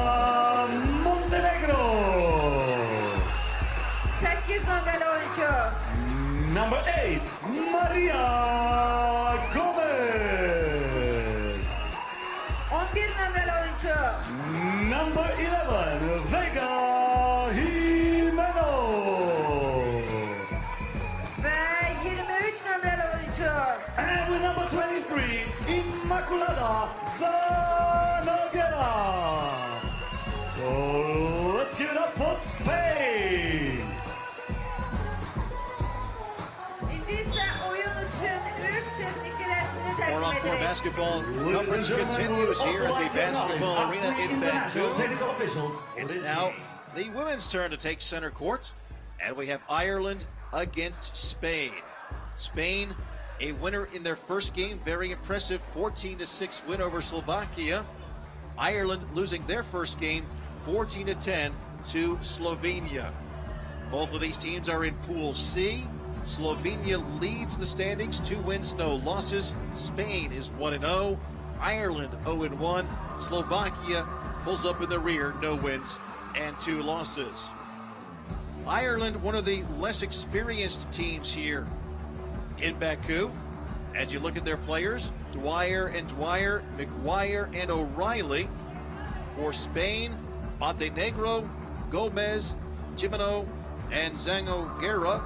Montenegro. 8 numaralı oyuncu. Number 8, Maria Gomez. 11 numaralı oyuncu. Number 11, Vega Jimeno. Ve 23 numaralı oyuncu. And with number 23, Immaculada Zanoguera. So let's get up for Spain. Şimdi ise oyun için 3 teknik resmini takdim 4-on-4 edelim. basketball coverage continues here at the basketball arena in Baku. It's now the women's turn to take center court, and we have Ireland against Spain. Spain, a winner in their first game, very impressive 14-6 win over Slovakia. Ireland losing their first game 14-10 to Slovenia. Both of these teams are in Pool C. Slovenia leads the standings, 2 wins, no losses. Spain is 1-0. Ireland 0-1. Slovakia pulls up in the rear, no wins and 2 losses. Ireland, one of the less experienced teams here in Baku. As you look at their players, Dwyer, McGuire and O'Reilly. For Spain, Montenegro, Gomez, Jimeno, and Zanoguera.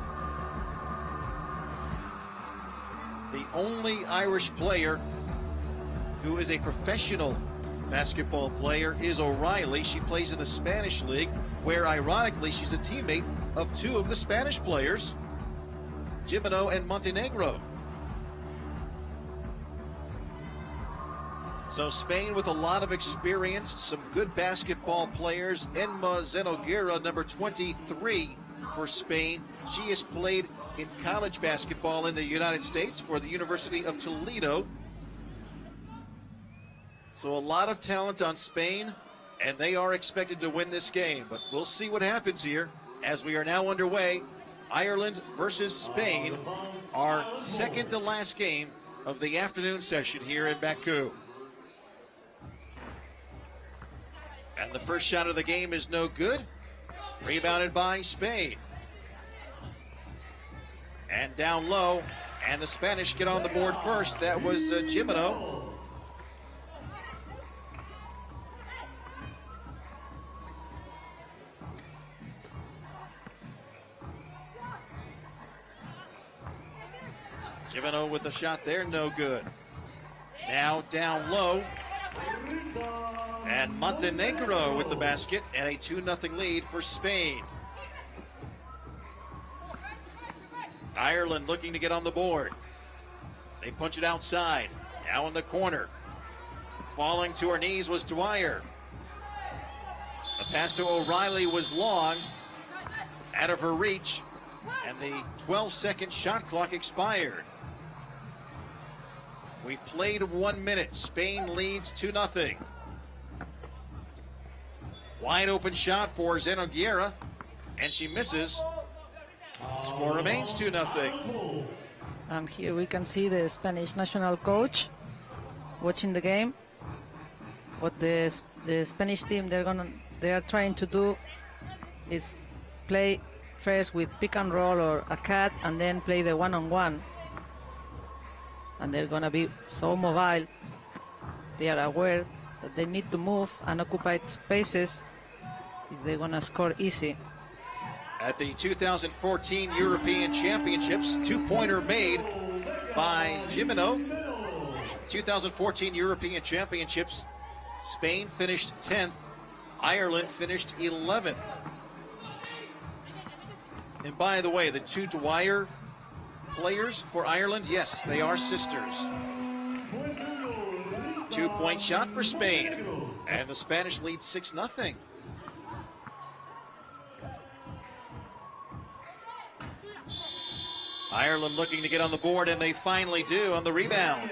The only Irish player who is a professional basketball player is O'Reilly. She plays in the Spanish league, where ironically she's a teammate of 2 of the Spanish players, Jimeno and Montenegro. So Spain with a lot of experience, some good basketball players. Enma Zanoguera, number 23 for Spain. She has played in college basketball in the United States for the University of Toledo. So a lot of talent on Spain, and they are expected to win this game. But we'll see what happens here as we are now underway. Ireland versus Spain, our second to last game of the afternoon session here in Baku. And the first shot of the game is no good. Rebounded by Spain. And down low, and the Spanish get on the board first. That was Jimeno. Jimeno with the shot there, no good. Now down low. And Montenegro with the basket and a 2-0 lead for Spain. Ireland looking to get on the board. They punch it outside. Now in the corner. Falling to her knees was Dwyer. The pass to O'Reilly was long, out of her reach, and the 12-second shot clock expired. We've played 1 minute. Spain leads 2-0. Wide open shot for Zanoguera, and she misses. Score remains 2-0. And here we can see the Spanish national coach watching the game. What the Spanish team they are trying to do is play first with pick and roll or a cut, and then play the one-on-one. And they're gonna be so mobile. They are aware that they need to move and occupy spaces if they're gonna score easy. At the 2014 European Championships, two-pointer made by Gimeno. 2014 European Championships, Spain finished 10th, Ireland finished 11th. And by the way, the two Dwyer players for Ireland, yes, they are sisters. 2-point shot for Spain, and the Spanish lead 6-0. Ireland looking to get on the board, and they finally do on the rebound.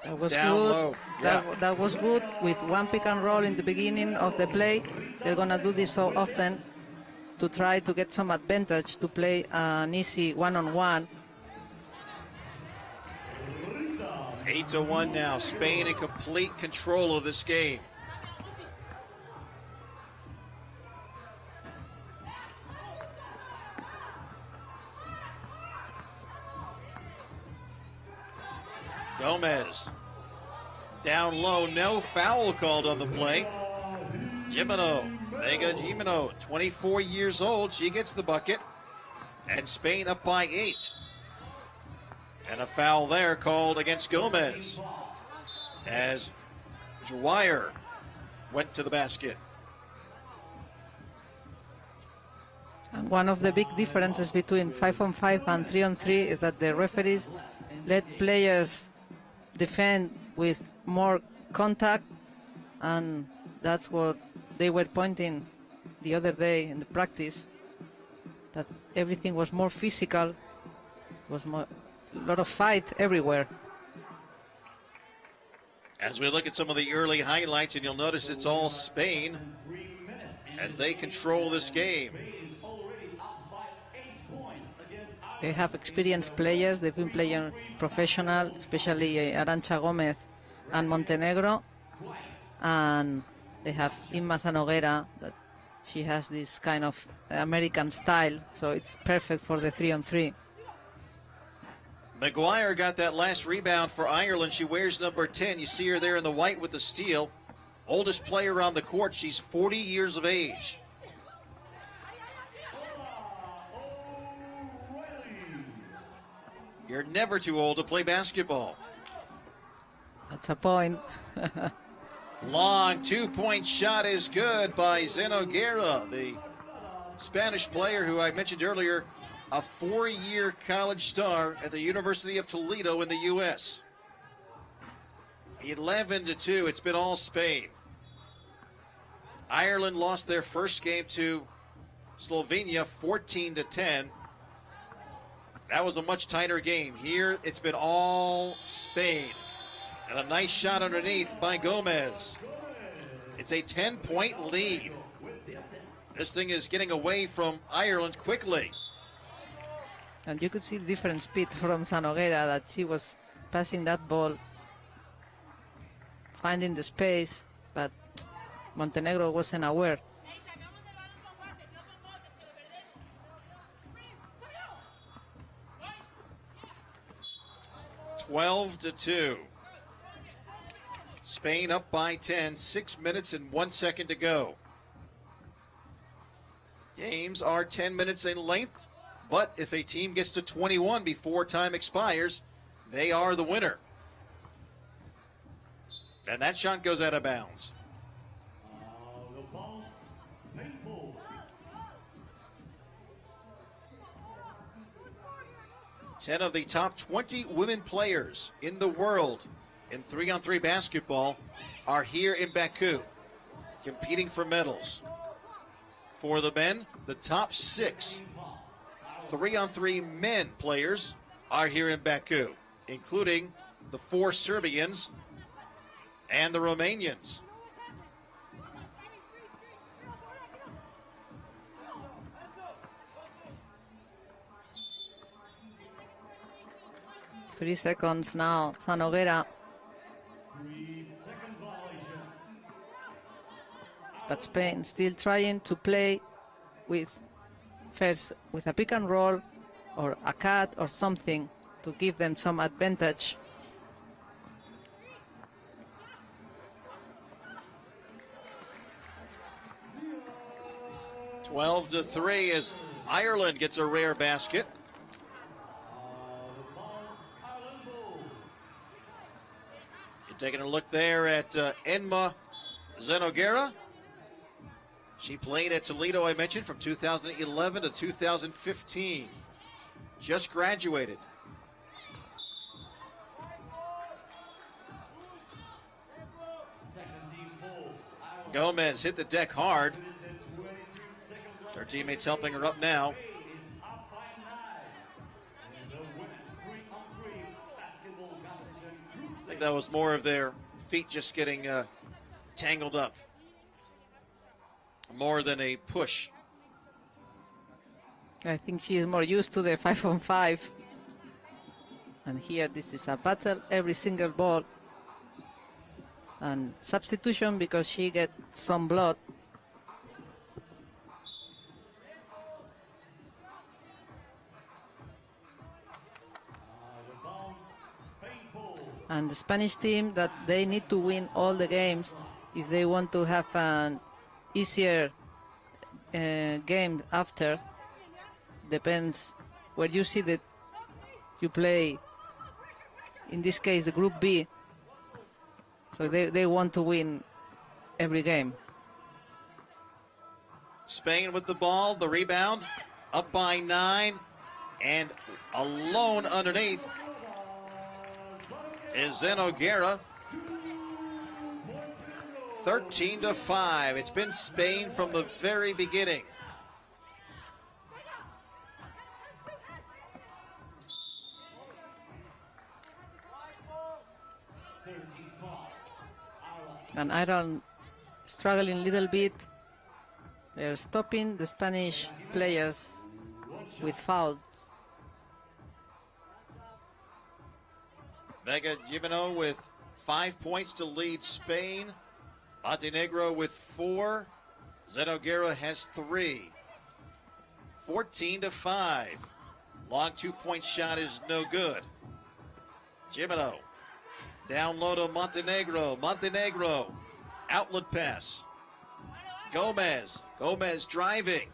That was Down good. low. Yeah. That was good with one pick and roll in the beginning of the play. They're gonna do this so often to try to get some advantage to play an easy one-on-one. 8-1 now. Spain in complete control of this game. Gomez. Down low, no foul called on the play. Vega Gimeno, 24 years old. She gets the bucket. And Spain up by 8. And a foul there called against Gomez as Dwyer went to the basket. And one of the big differences between 5-on-5 and 3-on-3 is that the referees let players defend with more contact, and that's what they were pointing the other day in the practice, that everything was more physical, was more, a lot of fight everywhere. As we look at some of the early highlights, and you'll notice it's all Spain as they control this game. They have experienced players. They've been playing professional, especially Arantxa Gomez and Montenegro. And they have Inma Zanoguera, that she has this kind of American style, so it's perfect for the 3-on-3. Maguire got that last rebound for Ireland. She wears number 10. You see her there in the white with the steal. Oldest player on the court. She's 40 years of age. You're never too old to play basketball. That's a point. Long 2-point shot is good by Zanoguera, the Spanish player who I mentioned earlier, a 4-year college star at the University of Toledo in the U.S. 11-2, it's been all Spain. Ireland lost their first game to Slovenia 14-10. That was a much tighter game. Here, it's been all Spain. And a nice shot underneath by Gomez. It's a 10-point lead. This thing is getting away from Ireland quickly. And you could see different speed from Zanoguera, that she was passing that ball, finding the space, but Montenegro wasn't aware. Twelve to 2. Spain up by 10, 6 minutes and 1 second to go. Games are 10 minutes in length, but if a team gets to 21 before time expires, they are the winner. And that shot goes out of bounds. 10 of the top 20 women players in the world in 3-on-3 basketball are here in Baku, competing for medals. For the men, the top 6 3-on-3 men players are here in Baku, including the 4 Serbians and the Romanians. 3 seconds now. Zanoguera. But Spain still trying to play with first with a pick and roll or a cut or something to give them some advantage. Twelve to 3 as Ireland gets a rare basket. You're taking a look there at Enma Zanoguera. She played at Toledo, I mentioned, from 2011 to 2015. Just graduated. Gomez hit the deck hard. Her teammates helping her up now. I think that was more of their feet just getting tangled up, more than a push. I think she is more used to the 5-on-5. And here this is a battle every single ball. And substitution because she gets some blood. And the Spanish team, that they need to win all the games if they want to have an easier game after. Depends where you see that you play, in this case the group B, so they want to win every game. Spain with the ball, the rebound, up by 9, and alone underneath is Zanoguera. 13 to 5. It's been Spain from the very beginning. And Ireland struggling a little bit. They're stopping the Spanish players with foul. Vega Gimeno with 5 points to lead Spain. Montenegro with 4. Zanoguera has 3. 14 to 5. Long 2-point shot is no good. Gimeno down low to Montenegro. Montenegro, outlet pass. Gomez. Gomez driving.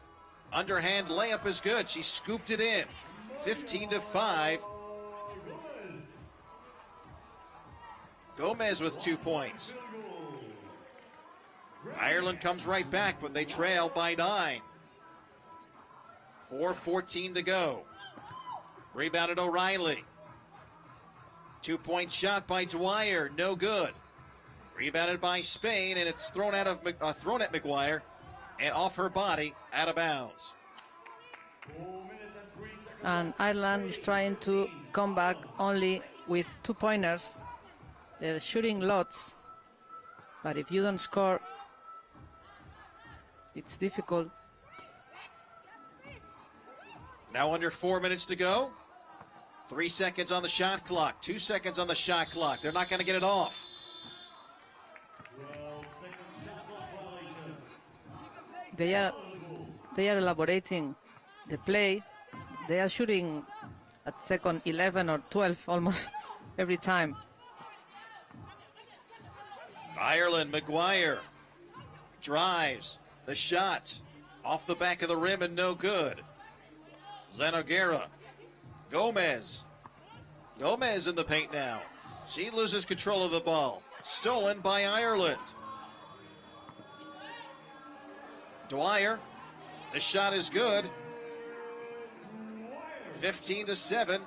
Underhand layup is good. She scooped it in. 15 to 5. Gomez with 2 points. Ireland comes right back, but they trail by 9. 4:14 to go. Rebounded O'Reilly. 2-point shot by Dwyer, no good. Rebounded by Spain, and it's thrown at McGuire, and off her body, out of bounds. And Ireland is trying to come back only with 2-pointers. They're shooting lots, but if you don't score, it's difficult. Now under 4 minutes to go. 3 seconds on the shot clock. 2 seconds on the shot clock. They're not going to get it off. They are elaborating the play. They are shooting at second 11 or 12 almost every time. Ireland, McGuire drives the shot off the back of the rim and no good. Zanoguera. Gomez. Gomez in the paint now. She loses control of the ball. Stolen by Ireland. Dwyer. The shot is good. 15 to 7.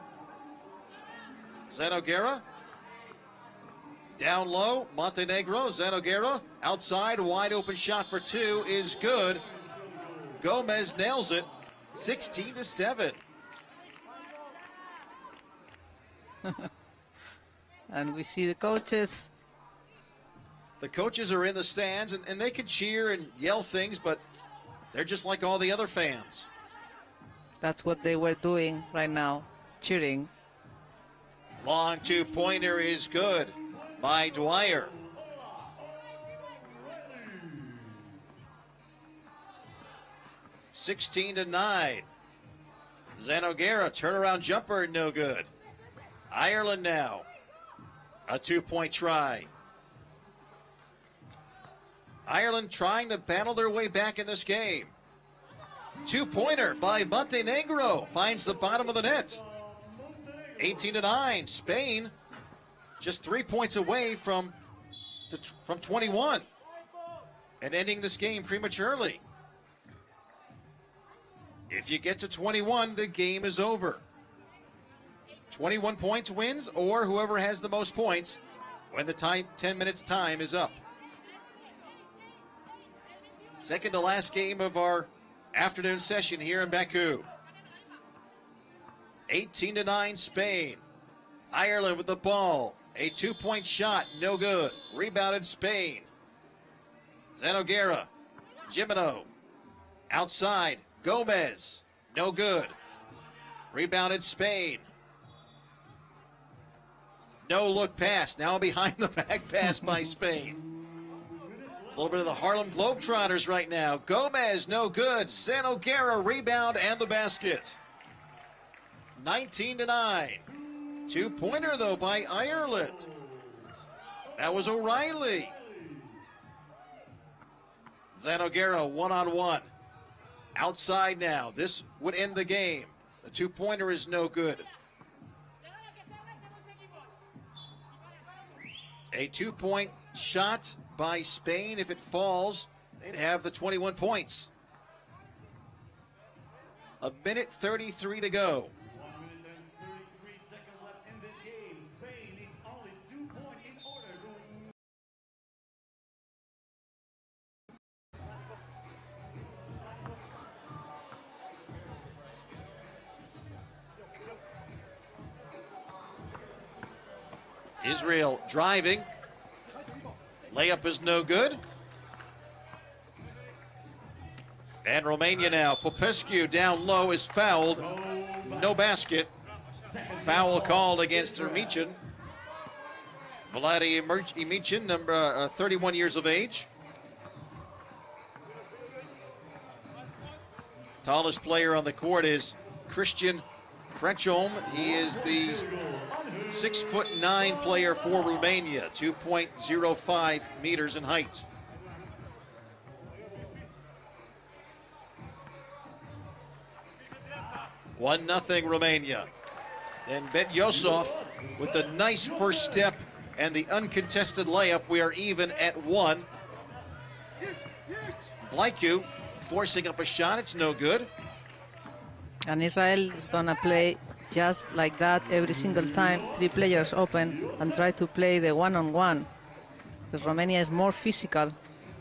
Zanoguera. Down low, Montenegro. Zanoguera outside, wide open shot for 2 is good. Gomez nails it. 16 to 7. And we see the coaches. The coaches are in the stands, and they can cheer and yell things, but they're just like all the other fans. That's what they were doing right now, cheering. Long two-pointer is good by Dwyer. (16-9). Zanogera, turnaround jumper, no good. Ireland now, a two-point try. Ireland trying to battle their way back in this game. Two-pointer by Montenegro finds the bottom of the net. 18-9. Spain just 3 points away from 21 and ending this game prematurely. If you get to 21, the game is over. 21 points wins, or whoever has the most points when the 10 minutes time is up. Second to last game of our afternoon session here in Baku. 18-9 Spain. Ireland with the ball. A two-point shot, no good. Rebounded Spain. Zanogera. Gimeno. Outside. Gomez. No good. Rebounded Spain. No look pass. Now behind the back pass by Spain. A little bit of the Harlem Globetrotters right now. Gomez, no good. Zanogera, rebound and the basket. 19-9. Two-pointer, though, by Ireland. That was O'Reilly. Zanogera, one-on-one. Outside now. This would end the game. The two-pointer is no good. A two-point shot by Spain. If it falls, they'd have the 21 points. A minute 33 to go. 1 minute and 33 seconds left in this game. Spain needs only 2 points in order to Israel driving. Layup is no good. And Romania now. Popescu down low is fouled. No basket. Foul called against Ermichin. Vladi Ermichin, number 31 years of age. Tallest player on the court is Christian Krechom. He is the 6'9" player for Romania, 2.05 meters in height. One nothing Romania. Then Bet Yosef with the nice first step and the uncontested layup. We are even at one. Baku forcing up a shot. It's no good. And Israel is gonna play just like that every single time. 3 players open and try to play the one-on-one. Because Romania is more physical.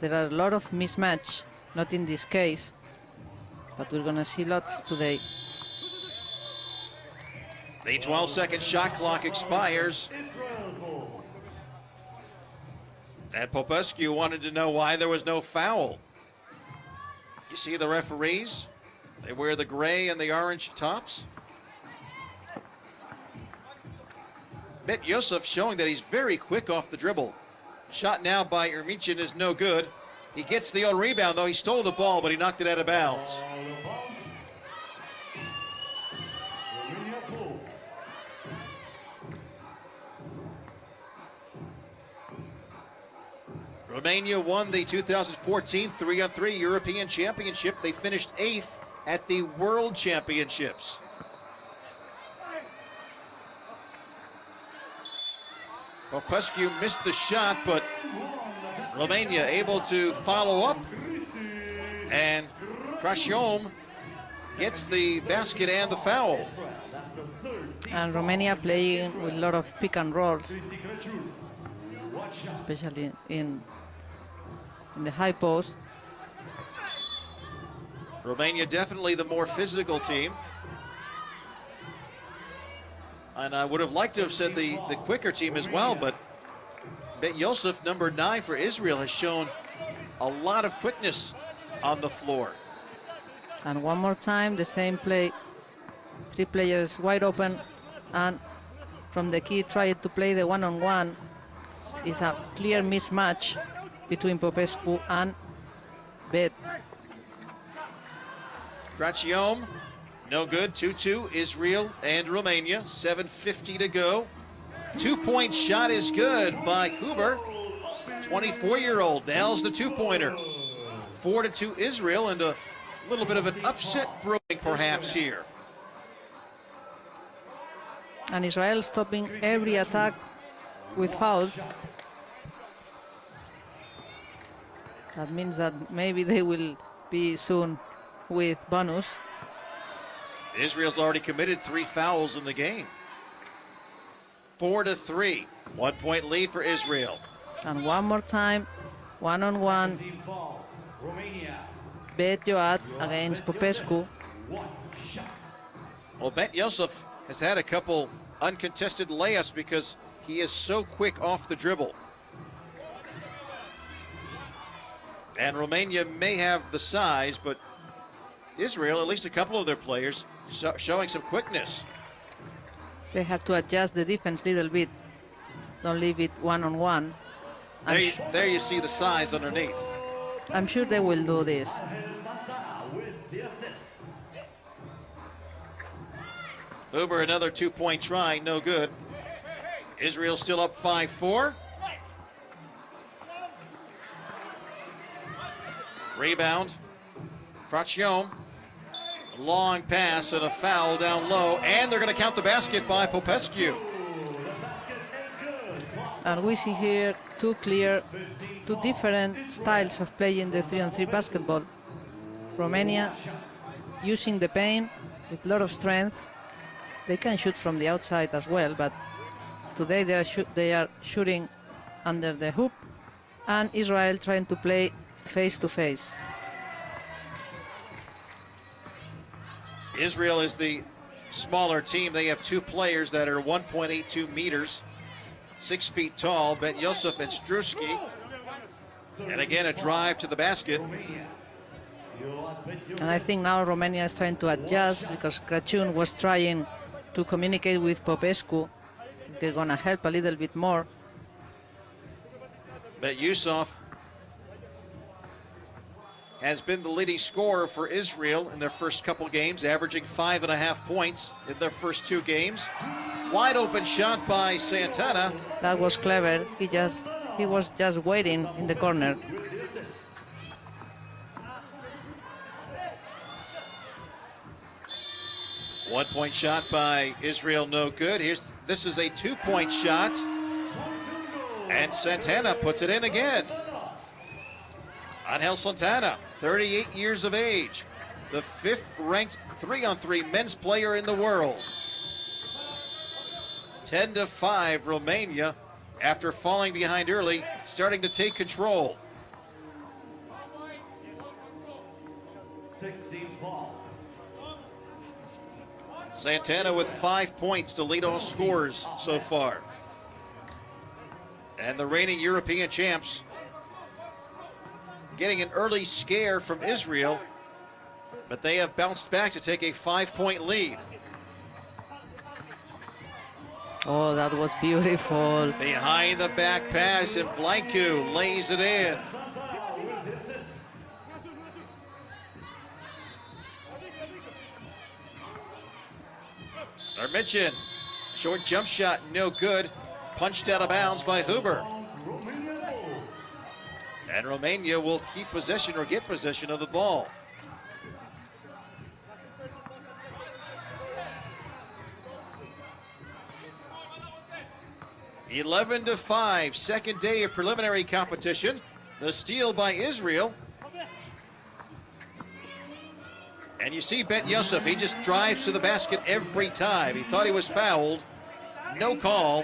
There are a lot of mismatch, not in this case, but we're gonna see lots today. The 12-second shot clock expires. And Popescu wanted to know why there was no foul. You see the referees? They wear the gray and the orange tops. Bet Yosef showing that he's very quick off the dribble. Shot now by Ermichin is no good. He gets the own rebound, though. He stole the ball, but he knocked it out of bounds. Romania won the 2014 3-on-3 European Championship. They finished 8th at the World Championships. Popescu missed the shot, but Romania able to follow up. And Krashom gets the basket and the foul. And Romania playing with a lot of pick and rolls, especially in the high post. Romania definitely the more physical team. And I would have liked to have said the quicker team as well, but Bet Yosef, number 9 for Israel, has shown a lot of quickness on the floor. And one more time, the same play. 3 players wide open, and from the key tried to play the one-on-one. It's a clear mismatch between Popescu and Bet. Graciom, no good. 2-2, Israel and Romania. 7:50 to go. 2-point shot is good by Huber. 24-year-old nails the two-pointer. 4-2 Israel, and a little bit of an upset brewing perhaps here. And Israel stopping every attack with foul. That means that maybe they will be soon with bonus. Israel's already committed 3 fouls in the game. 4-3, 1-point lead for Israel. And one more time, one-on-one, Team foul. Romania. Bet Yoat against Popescu. Well, Bet Yosef has had a couple uncontested layups because he is so quick off the dribble. And Romania may have the size, but Israel, at least a couple of their players, showing some quickness. They have to adjust the defense a little bit. Don't leave it one-on-one. There you see the size underneath. I'm sure they will do this. Huber, another 2-point try, no good. Israel still up 5-4. Rebound. Graciom. Long pass and a foul down low, and they're going to count the basket by Popescu. And we see here two different styles of playing the 3-on-3 basketball. Romania using the paint with a lot of strength. They can shoot from the outside as well, but today they are shooting under the hoop, and Israel trying to play face to face. Israel is the smaller team. They have 2 players that are 1.82 meters, 6 feet tall, Bet Yosef and Struski. And again, a drive to the basket. And I think now Romania is trying to adjust because Crăciun was trying to communicate with Popescu. They're going to help a little bit more. Bet Yosef has been the leading scorer for Israel in their first couple games, averaging 5.5 points in their first 2 games. Wide open shot by Santana. That was clever. He was just waiting in the corner. One-point shot by Israel, no good. This is a 2-point shot, and Santana puts it in again. Angel Santana, 38 years of age, the 5th-ranked 3-on-3 men's player in the world. 10-5 Romania, after falling behind early, starting to take control. 16 foul. Santana with 5 points to lead all scorers so far. And the reigning European champs getting an early scare from Israel, but they have bounced back to take a 5-point lead. Oh, that was beautiful. Behind the back pass, and Blanku lays it in. Armichin, short jump shot, no good. Punched out of bounds by Huber. And Romania will keep possession or get possession of the ball. (11-5), second day of preliminary competition. The steal by Israel. And you see Bet Yosef, he just drives to the basket every time. He thought he was fouled. No call.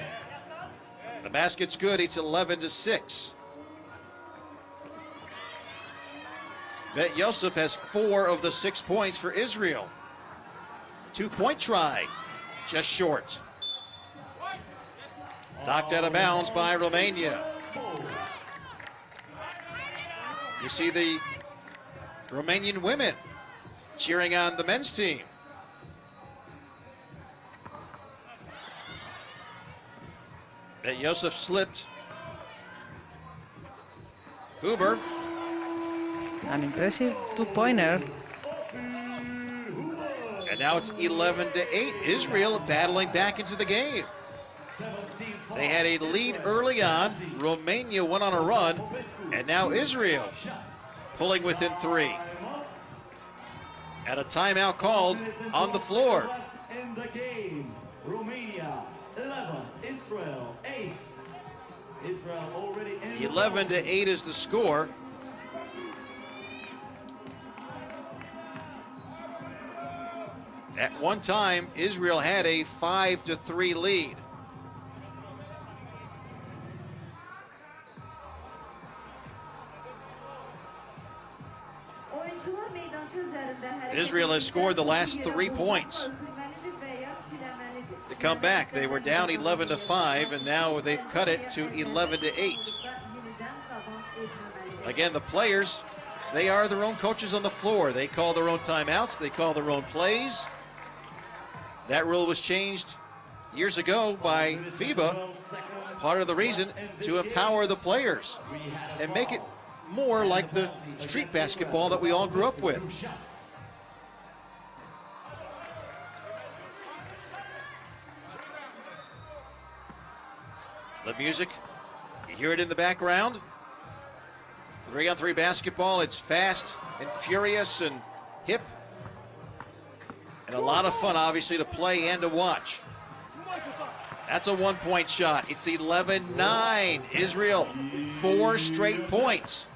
The basket's good. It's 11-6. Bet Yosef has 4 of the 6 points for Israel. 2-point try, just short. Knocked out of bounds by Romania. You see the Romanian women cheering on the men's team. And Joseph slipped. Huber. An impressive two-pointer. And now it's 11-8. Israel battling back into the game. They had a lead early on. Romania went on a run. And now Israel pulling within 3. And a timeout called on the floor. In the game, Romania 11, Israel 8. Israel already in 11-8 is the score. At one time, Israel had a 5-3 lead. Israel has scored the last 3 points to come back. They were down 11-5, and now they've cut it to 11-8. Again, the players, they are their own coaches on the floor. They call their own timeouts. They call their own plays. That rule was changed years ago by FIBA. Part of the reason to empower the players and make it more like the street basketball that we all grew up with. The music, you hear it in the background. 3-on-3 basketball, it's fast and furious and hip. And a lot of fun, obviously, to play and to watch. That's a 1-point shot. It's 11-9. Israel, 4 straight points.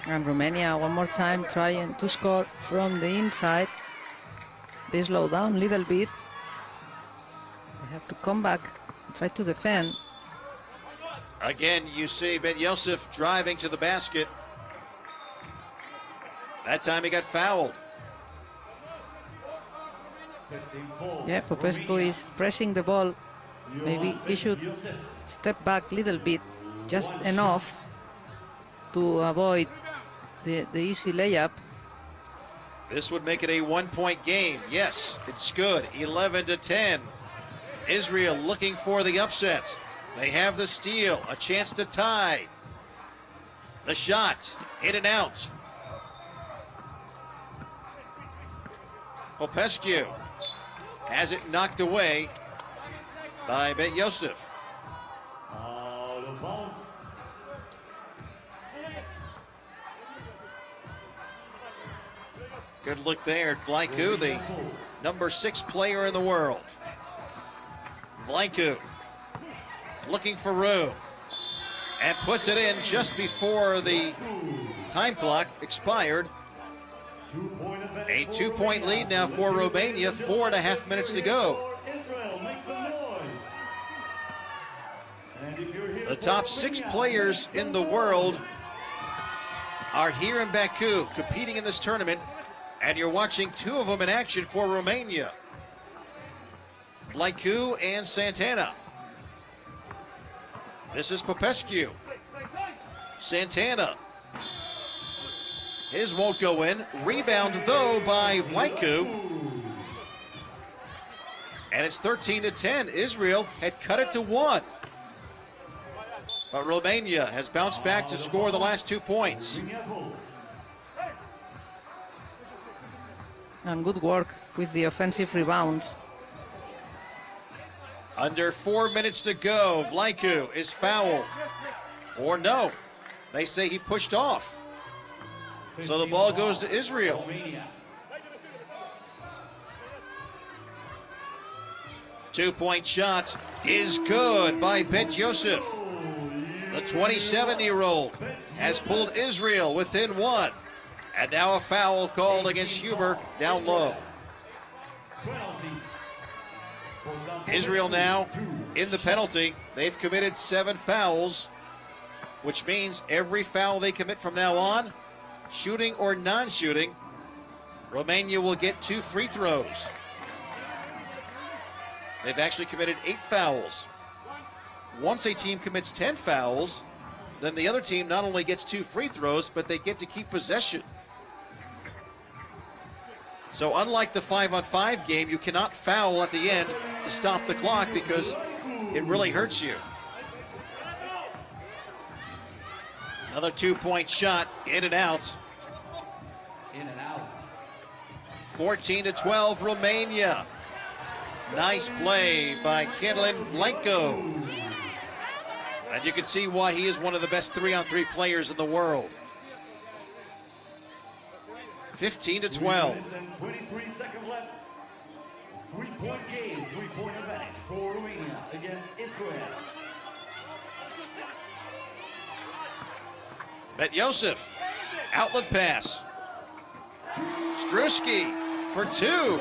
And Romania one more time trying to score from the inside. They slow down a little bit. They have to come back and try to defend. Again, you see Ben Yosef driving to the basket. That time he got fouled. Yeah, Popescu is pressing the ball. Maybe he should step back a little bit, just enough to avoid the easy layup. This would make it a 1-point game. Yes, it's good. 11-10. Israel looking for the upset. They have the steal, a chance to tie. The shot, in and out. Popescu has it knocked away by Bet Yosef. Out of bounds. Good look there. Baku, the number 6 player in the world. Baku looking for room and puts it in just before the time clock expired. A 2-point lead now for Romania, 4.5 minutes to go. Israel makes some noise. And if you're here The for top 6 players in the world are here in Baku competing in this tournament, and you're watching 2 of them in action for Romania. Baku and Santana. This is Popescu. Santana. His won't go in. Rebound, though, by Baku. And it's 13-10. Israel had cut it to 1. But Romania has bounced back to score the last 2 points. And good work with the offensive rebound. Under 4 minutes to go. Baku is fouled. Or no, they say he pushed off. So the ball goes to Israel. Romania. 2-point shot is good by Bet Yosef. The 27-year-old has pulled Israel within 1. And now a foul called against Huber down low. Israel now in the penalty. They've committed 7 fouls, which means every foul they commit from now on, shooting or non-shooting, Romania will get 2 free throws. They've actually committed 8 fouls. Once a team commits 10 fouls, then the other team not only gets 2 free throws, but they get to keep possession. So unlike the 5-on-5 game, you cannot foul at the end to to stop the clock because it really hurts you. Another 2-point shot, in and out. In and out. 14-12, Romania. Nice play by Cătălin Blanco. And you can see why he is one of the best 3-on-3 players in the world. 15-12. 23 seconds left. 3-point game, 3-point advantage for Romania against Israel. Bet Yosef, outlet pass. Struski for two.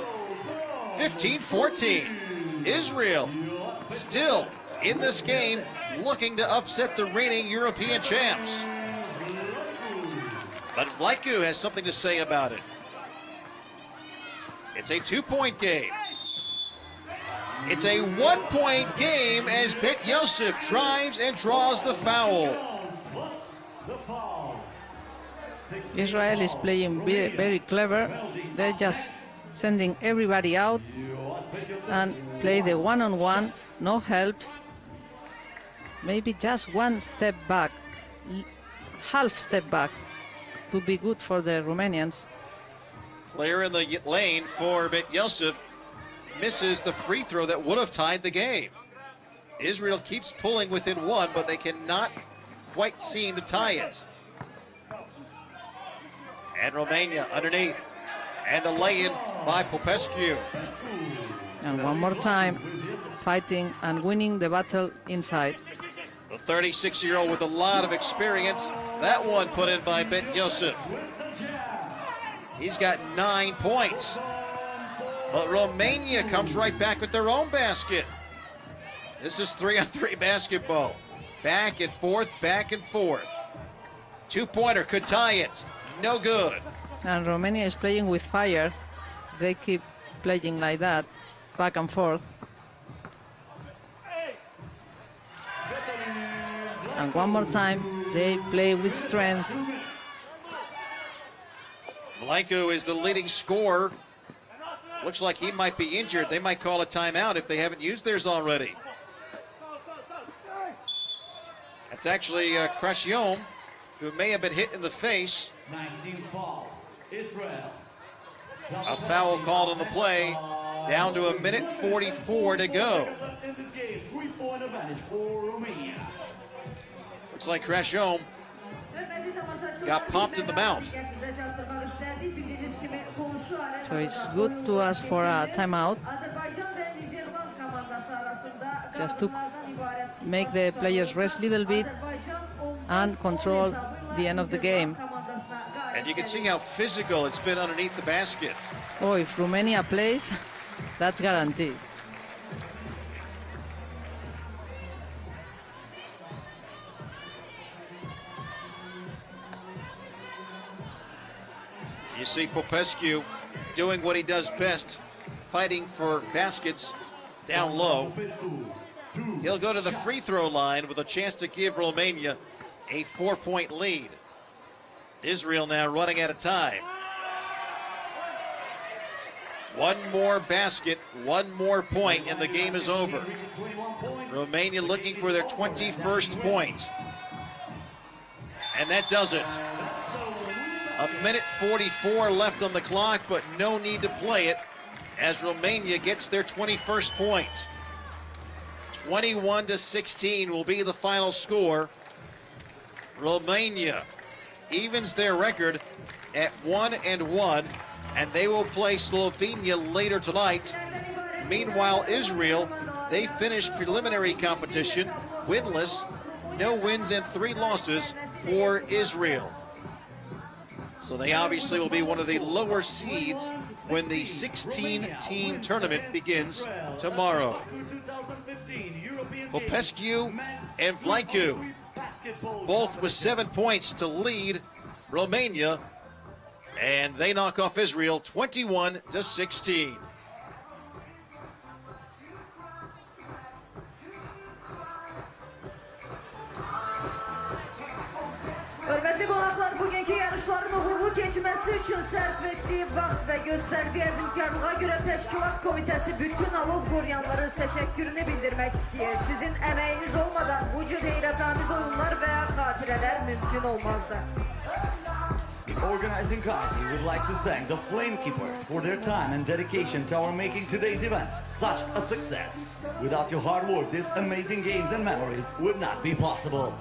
15-14. Israel still in this game looking to upset the reigning European champs. But Baku has something to say about it. It's a 2-point game. It's a 1-point game as Bet Yosef drives and draws the foul. Israel is playing very, very clever. They're just sending everybody out and play the one-on-one, no helps. Maybe just one step back, half step back would be good for the Romanians. Player in the lane for Bet Yosef misses the free throw that would have tied the game. Israel keeps pulling within one, but they cannot quite seem to tie it. And Romania underneath. And the lay-in by Popescu. And one more time, fighting and winning the battle inside. The 36-year-old with a lot of experience. That one put in by Bet Yosef. He's got 9 points. But Romania comes right back with their own basket. This is 3-on-3 basketball. Back and forth, back and forth. 2-pointer could tie it. No good. And Romania is playing with fire. They keep playing like that, back and forth. And one more time, they play with strength. Blanco is the leading scorer. Looks like he might be injured. They might call a timeout if they haven't used theirs already. That's actually Crashion, who may have been hit in the face. 19 foul. Israel. A foul called on the play. Down to 1:44 to go. In this game, 3-point advantage for Romania. Looks like Crashion got popped in the mouth. So it's good to ask for a timeout, just to make the players rest a little bit and control the end of the game. And you can see how physical it's been underneath the basket. Oh, if Romania plays, that's guaranteed. You see Popescu doing what he does best, fighting for baskets down low. He'll go to the free throw line with a chance to give Romania a 4-point lead. Israel now running out of time. One more basket, one more point, and the game is over. Romania looking for their 21st point. And that does it. 1:44 left on the clock, but no need to play it as Romania gets their 21st point. 21-16 will be the final score. Romania evens their record at 1-1, and they will play Slovenia later tonight. Meanwhile, Israel, they finished preliminary competition winless, no wins and 3 losses for Israel. So they obviously will be one of the lower seeds when the 16-team tournament begins tomorrow. Popescu and Blanco, both with 7 points to lead Romania, and they knock off Israel 21-16. Hörmətli qonaqlar, bugünkü yarışların uğurlu keçməsi olması için sərf etdiyi vaxt və göstərdiyi əzmkarlığa görə təşkilat komitəsi bütün alov qoruyanların təşəkkürünü bildirmək istəyir. Sizin əməyiniz olmadan bu cür heyrətamiz oyunlar və ya xatirələr mümkün olmazdı. The organizing committee would like to thank the Flamekeepers for their time and dedication to our making today's event such a success. Without your hard work, these amazing games and memories would not be possible.